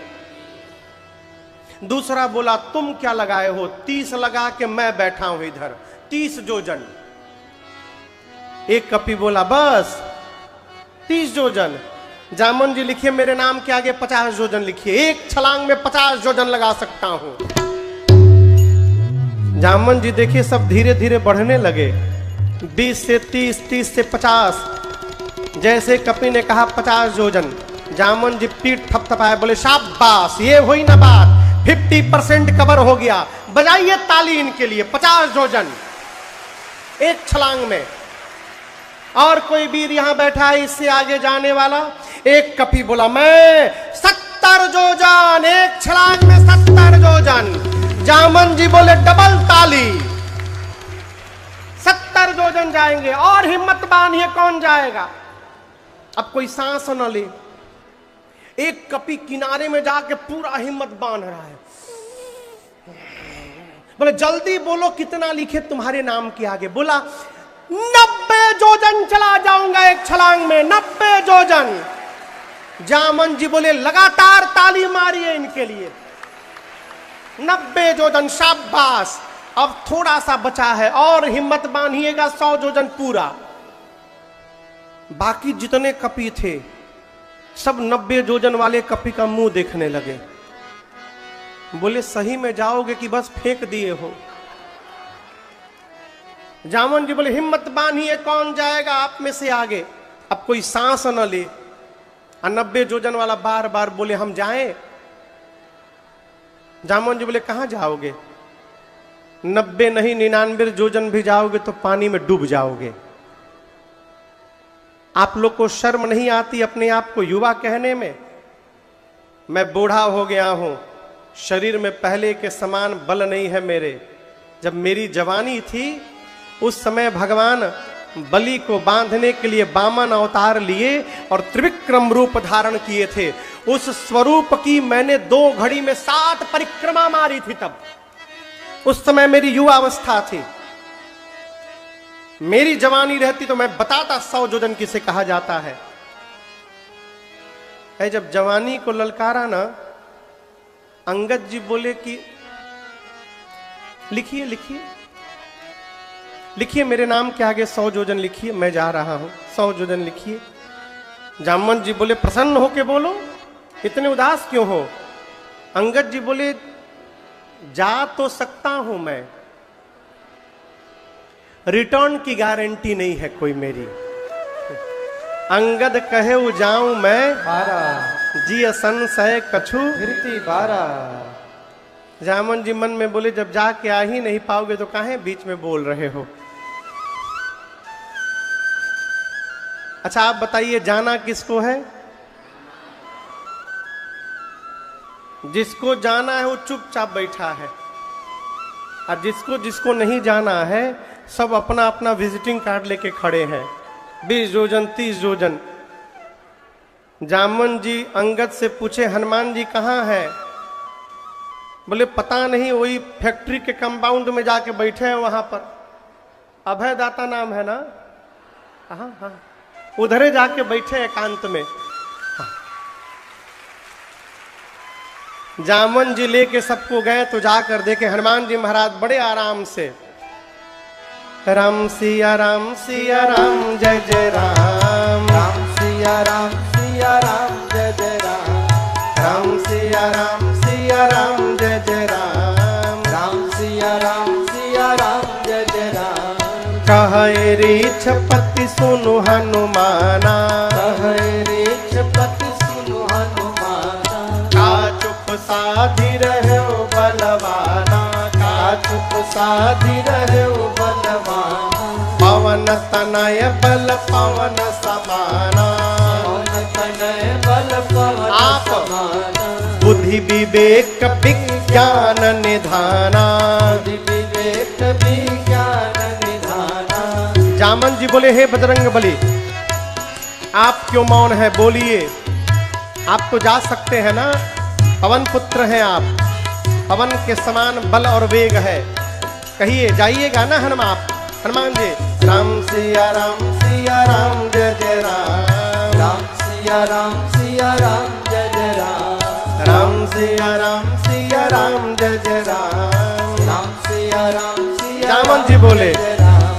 दूसरा बोला तुम क्या लगाए हो? 30 लगा के मैं बैठा हूं इधर, 30 योजन। एक कपि बोला बस 30 योजन। जामन जी लिखिए मेरे नाम के आगे 50 योजन लिखिए, एक छलांग में 50 योजन लगा सकता हूं। जामन जी देखिए सब धीरे धीरे बढ़ने लगे, 20 से 30, 30 से 50। जैसे कपि ने कहा 50 योजन, जामन जी पीठ थपथपाए, बोले शाबाश, ये हुई ना बात, 50% कवर हो गया, बजाइए ताली इनके लिए। 50 योजन एक छलांग में। और कोई वीर यहां बैठा है इससे आगे जाने वाला? एक कपि बोला मैं 70 योजन, एक छलांग में 70 योजन। जामन जी बोले डबल ताली, 70 योजन जाएंगे। और हिम्मत बांधिए, कौन जाएगा? अब कोई सांस न ले। एक कपि किनारे में जाके पूरा हिम्मत बांध रहा है, बोले जल्दी बोलो कितना लिखे तुम्हारे नाम के आगे? बोला 90 योजन चला जाऊंगा एक छलांग में, 90 योजन। जामन जी बोले लगातार ताली मारिए इनके लिए। 90 योजन, शाबाश। अब थोड़ा सा बचा है और हिम्मत बांधिएगा, 100 योजन पूरा। बाकी जितने कपि थे सब 90 योजन वाले कपि का मुंह देखने लगे। बोले सही में जाओगे कि बस फेंक दिए हो? जामन जी बोले हिम्मत बांधिए, कौन जाएगा आप में से आगे? अब कोई सांस न ले। 90 योजन वाला बार बार बोले हम जाएं। जामन जी बोले कहां जाओगे? 90 नहीं 99 योजन भी जाओगे तो पानी में डूब जाओगे। आप लोग को शर्म नहीं आती अपने आप को युवा कहने में? मैं बूढ़ा हो गया हूं, शरीर में पहले के समान बल नहीं है मेरे। जब मेरी जवानी थी उस समय भगवान बलि को बांधने के लिए वामन अवतार लिए और त्रिविक्रम रूप धारण किए थे। उस स्वरूप की मैंने 2 घड़ी में 7 परिक्रमा मारी थी। तब उस समय मेरी युवा अवस्था थी। मेरी जवानी रहती तो मैं बताता 100 योजन किसे कहा जाता है। जब जवानी को ललकारा ना, अंगद जी बोले कि लिखिए लिखिए लिखिए मेरे नाम के आगे 100 योजन लिखिए, मैं जा रहा हूं, 100 योजन लिखिए। जामन जी बोले प्रसन्न होके बोलो, इतने उदास क्यों हो? अंगद जी बोले जा तो सकता हूं मैं, रिटर्न की गारंटी नहीं है कोई मेरी। अंगद कहे जाऊं मैं मारा जी संशय कछु गिरती बारा। जामन जी मन में बोले जब जाके आ ही नहीं पाओगे तो काहे बीच में बोल रहे हो? अच्छा आप बताइए जाना किसको है? जिसको जाना है वो चुपचाप बैठा है, और जिसको जिसको नहीं जाना है सब अपना अपना विजिटिंग कार्ड लेके खड़े हैं। 20 योजन 30 योजन। जामन जी अंगद से पूछे हनुमान जी कहाँ है? बोले पता नहीं, वही फैक्ट्री के कंपाउंड में जाके बैठे हैं वहां पर। अभय दाता नाम है ना? हाँ हाँ, उधरे जाके बैठे एकांत में। जामन जी लेके सबको गए तो जाकर देखे हनुमान जी महाराज बड़े आराम से राम सिया राम जय जय राम। राम सिया राम जय जय राम। राम सिया राम जय जय राम। राम सिया राम जय जय राम। कहे रीछपति सुनु हनुमाना। कहे रीछपति सुनु हनुमाना। का चुप साधि रहे बलवाना। का चुप साधि रहे बलवाना। पवन तनय बल पवन समाना। पवन तनय बल पवन आप समाना। बुद्धि विवेक विज्ञान निधाना। बुद्धि विवेक विज्ञान निधाना। जामन जी बोले हे बजरंग बली, आप क्यों मौन है, बोलिए। आप तो जा सकते हैं ना, पवन पुत्र हैं आप, पवन के समान बल और वेग है। कहिए, जाइएगा ना हनुमान जी। राम सिया राम जय जय राम। राम सिया राम जय जय राम। राम सिया राम जय जय राम। राम सिया राम जामन जी बोले, जय राम।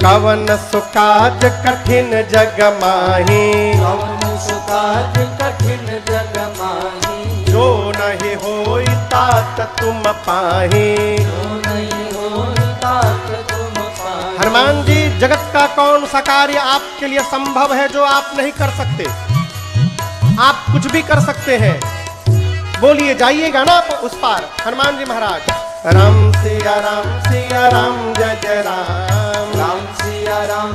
कवन सुकाज कठिन जग माही। कवन सुकाज कठिन जग माही। जो नहीं होई तात तुम पाही। जो नहीं होई तात तुम पाही। हनुमान जी, जगत का कौन सा कार्य आपके लिए संभव है जो आप नहीं कर सकते? आप कुछ भी कर सकते हैं। बोलिए, जाइएगा ना उस पार। हनुमान जी महाराज, राम सिया राम जय जय राम। राम सिया राम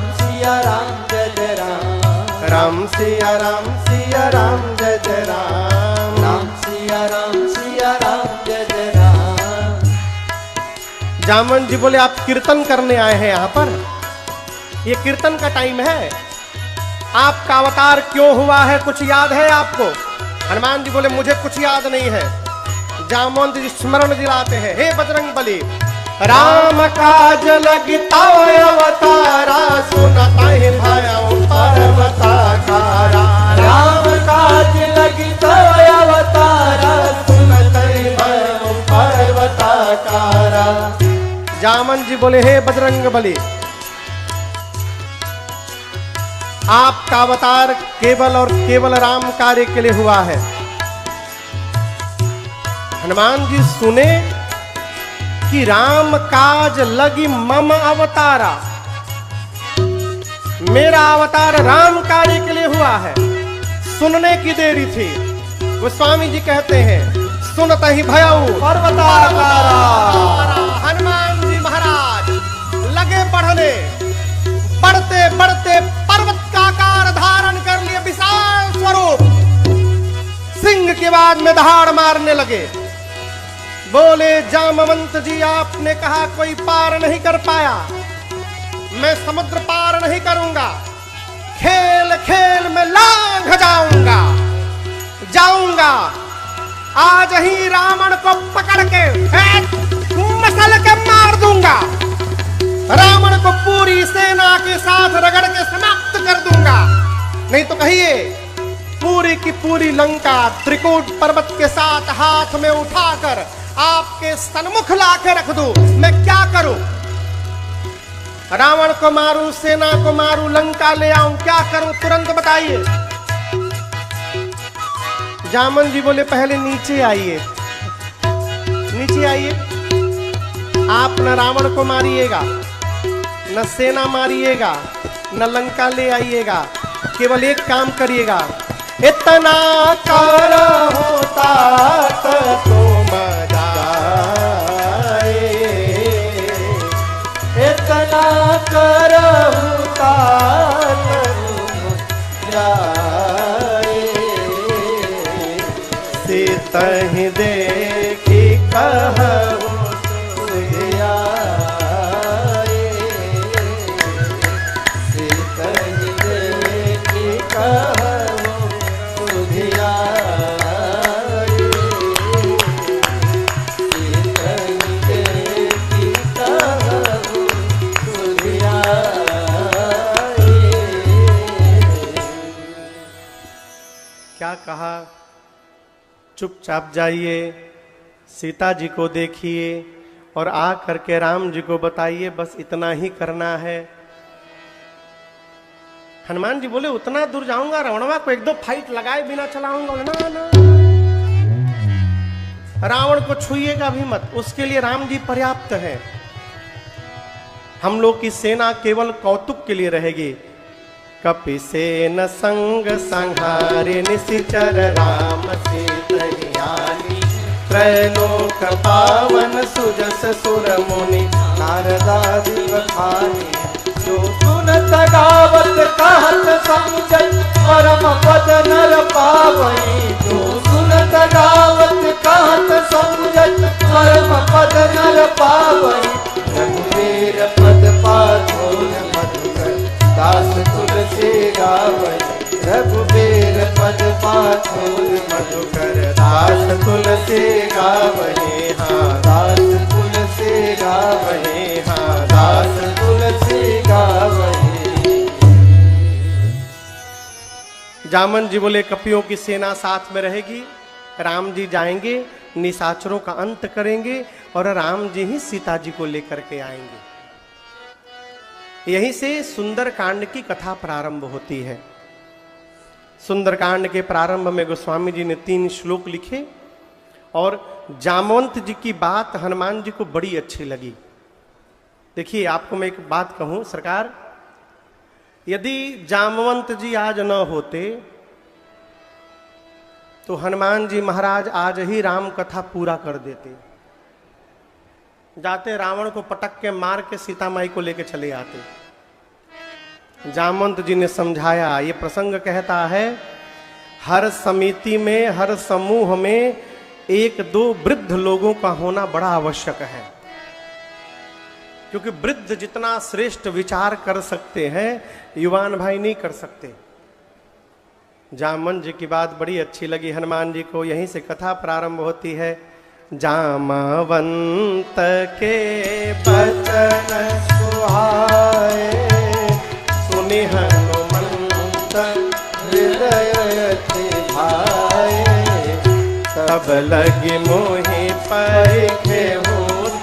जय जय राम। राम सिया राम जय जय राम। राम सिया राम जय जय राम। जामन जी बोले, आप कीर्तन करने आए हैं यहाँ पर? ये कीर्तन का टाइम है। आपका अवतार क्यों हुआ है, कुछ याद है आपको? हनुमान जी बोले, मुझे कुछ याद नहीं है। जामन जी स्मरण दिलाते हैं, हे बजरंग बली, राम काज लगिता अवतारा। सुनता ही भयउ पर्वताकारा। राम काज लगिता अवतारा। सुनता ही भयउ पर्वताकारा। जामन जी बोले, हे बजरंग बली, आपका अवतार केवल और केवल राम कार्य के लिए हुआ है। हनुमान जी सुने कि राम काज लगी मम अवतारा, मेरा अवतार राम कार्य के लिए हुआ है। सुनने की देरी थी। गोस्वामी जी कहते हैं, सुनत ही भयउ पर्वताकारा। हनुमान जी महाराज लगे बढ़ने, बढ़ते बढ़ते पर्वत का आकार धारण कर लिए, विशाल स्वरूप सिंह के बाद में दहाड़ मारने लगे। बोले, जामवंत जी, आपने कहा कोई पार नहीं कर पाया, मैं समुद्र पार नहीं करूंगा। खेल खेल में लांघ जाऊंगा। आज ही रावण को पकड़ के मसल के मार दूंगा। रावण को पूरी सेना के साथ रगड़ के समाप्त कर दूंगा। नहीं तो कहिए, पूरी की पूरी लंका त्रिकूट पर्वत के साथ हाथ में उठाकर आपके सन्मुख लाके रख दूं। मैं क्या करूं? रावण को मारूं, सेना को मारूं, लंका ले आऊं, क्या करूं? तुरंत बताइए। जामन जी बोले, पहले नीचे आइए। आप न रावण को मारिएगा, न सेना मारिएगा, न लंका ले आइएगा। केवल एक काम करिएगा, इतना कर होता तो मजाए। इतना कर होता जाए। सीतहि देखी कहूँ तुझे आए। सीतहि देखी कहूँ तुझे आए। सीतहि देखी कहूँ तुझे आए। क्या कहा? चुपचाप जाइए, सीता जी को देखिए और आ करके राम जी को बताइए, बस इतना ही करना है। हनुमान जी बोले उतना दूर जाऊंगा, रावणवा को एक दो फाइट लगाए बिना चलाऊंगा ना ना। रावण को छुइएगा भी मत, उसके लिए राम जी पर्याप्त है। हम लोग की सेना केवल कौतुक के लिए रहेगी। कपि सेन संग संहारे निशिचर राम सीतहियानी, त्रैलोक पावन सुजस सुर मुनि नारदादि बखानी। जो सुनत गावत कहत समझत परम पद नर पावई। जो सुनत गावत कहत समझत परम पद नर पावई। रघुवीर पद पाथोर मधुकर दास तुलसी गावई। रघुवीर पद पाथोर मधुकर दास तुलसी गावहे हाँ, दास तुलसी गावई। हाँ दास तुलसी गावई। जामन जी बोले कपियों की सेना साथ में रहेगी, राम जी जाएंगे, निशाचरों का अंत करेंगे और राम जी ही सीता जी को लेकर के आएंगे। यहीं से सुंदरकांड की कथा प्रारंभ होती है। सुंदरकांड के प्रारंभ में गोस्वामी जी ने 3 श्लोक लिखे और जामवंत जी की बात हनुमान जी को बड़ी अच्छी लगी। देखिए आपको मैं एक बात कहूं सरकार, यदि जामवंत जी आज न होते तो हनुमान जी महाराज आज ही राम कथा पूरा कर देते, जाते रावण को पटक के मार के सीता माई को लेके चले आते। जामवंत जी ने समझाया, ये प्रसंग कहता है हर समिति में, हर समूह में 1-2 वृद्ध लोगों का होना बड़ा आवश्यक है, क्योंकि वृद्ध जितना श्रेष्ठ विचार कर सकते हैं युवान भाई नहीं कर सकते। जामवंत जी की बात बड़ी अच्छी लगी हनुमान जी को। यहीं से कथा प्रारंभ होती है। जामवंत के बचन सुहाए, सुनि हनुमंत हृदय भाए। तब लगी मोहि परिखे हो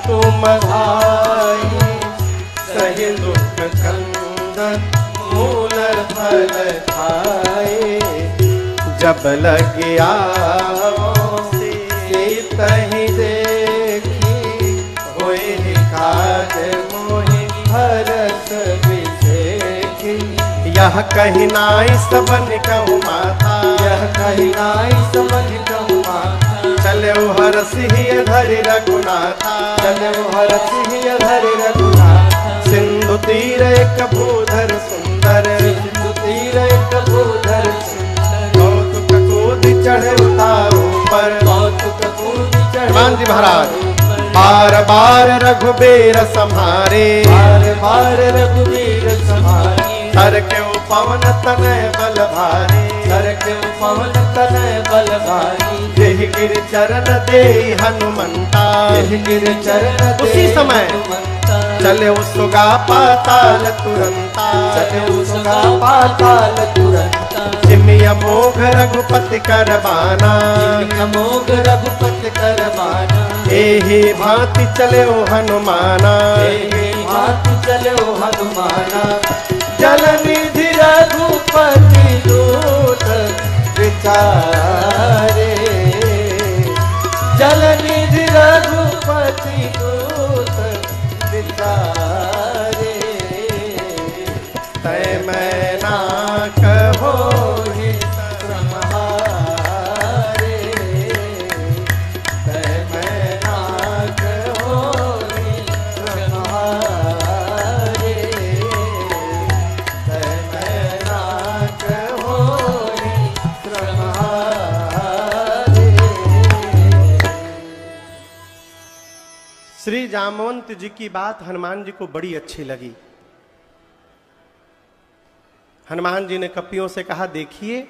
तुम भाई। सही दुख कंदन मूल फल खाए। जब लगी तही देखी होई काज मोहि हरस विषेखी। यह कही नाई सबन कहूँ माथा। यह कही नाई समझ कहूँ माथा। चले हर सिंह धरि रघुनाथा। चले हर सिंह धरि रघुनाथा। सिंधु तीर एक भूधर सुंदर। सिंधु तीर एक भूधर सुंदर। कौतुक कूद चढ़े उतारू पर। कौतुक कूद चढ़े हनुमान जी महाराज बार बार रघुबीर सम्हारे। बार बार रघुवीर सम्हारे। हर के पवन तनय बल भारी। हर के पवन तनय बल भारी। देहि गिर चरण दे हनुमंता। देहि गिर चरण दे उसी समय हनुमंता। चले उसुगा पाताल तुरंता। चले उसका पाताल तुरंता। जिमिय मोघ रघुपति कर बाना। अमोघ रघुपति करवाना। एहि भांति चले ओ हनुमाना। हे भांति चले ओ हनुमाना। जल निधि रघुपति दूत विचारे। जल निधि रघुपति दूत विचारे। तय मैं ना कहो सम्हारे। तय मैं नाथ होई सम्हारे। तय मैं नाथ होई सम्हारे। श्री जामवंत जी की बात हनुमान जी को बड़ी अच्छी लगी। हनुमान जी ने कपियों से कहा, देखिए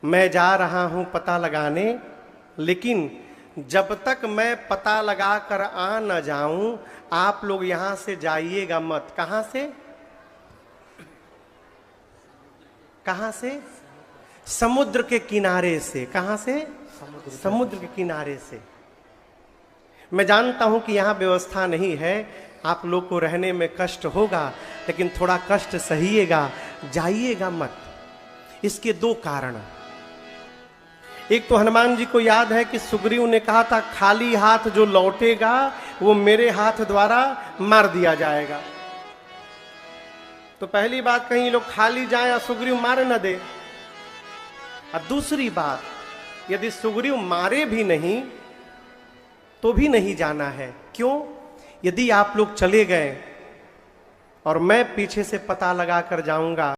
मैं जा रहा हूं पता लगाने, लेकिन जब तक मैं पता लगा कर आ न जाऊं आप लोग यहां से जाइएगा मत। कहां से? कहां से? समुद्र के किनारे से। कहां से? समुद्र के किनारे से। मैं जानता हूं कि यहां व्यवस्था नहीं है, आप लोग को रहने में कष्ट होगा, लेकिन थोड़ा कष्ट सहिएगा। जाइएगा मत। इसके दो कारण। एक तो हनुमान जी को याद है कि सुग्रीव ने कहा था खाली हाथ जो लौटेगा वो मेरे हाथ द्वारा मार दिया जाएगा। तो पहली बात, कहीं लोग खाली जाए और सुग्रीव मारे न दे। और दूसरी बात, यदि सुग्रीव मारे भी नहीं तो भी नहीं जाना है। क्यों? यदि आप लोग चले गए और मैं पीछे से पता लगा कर जाऊंगा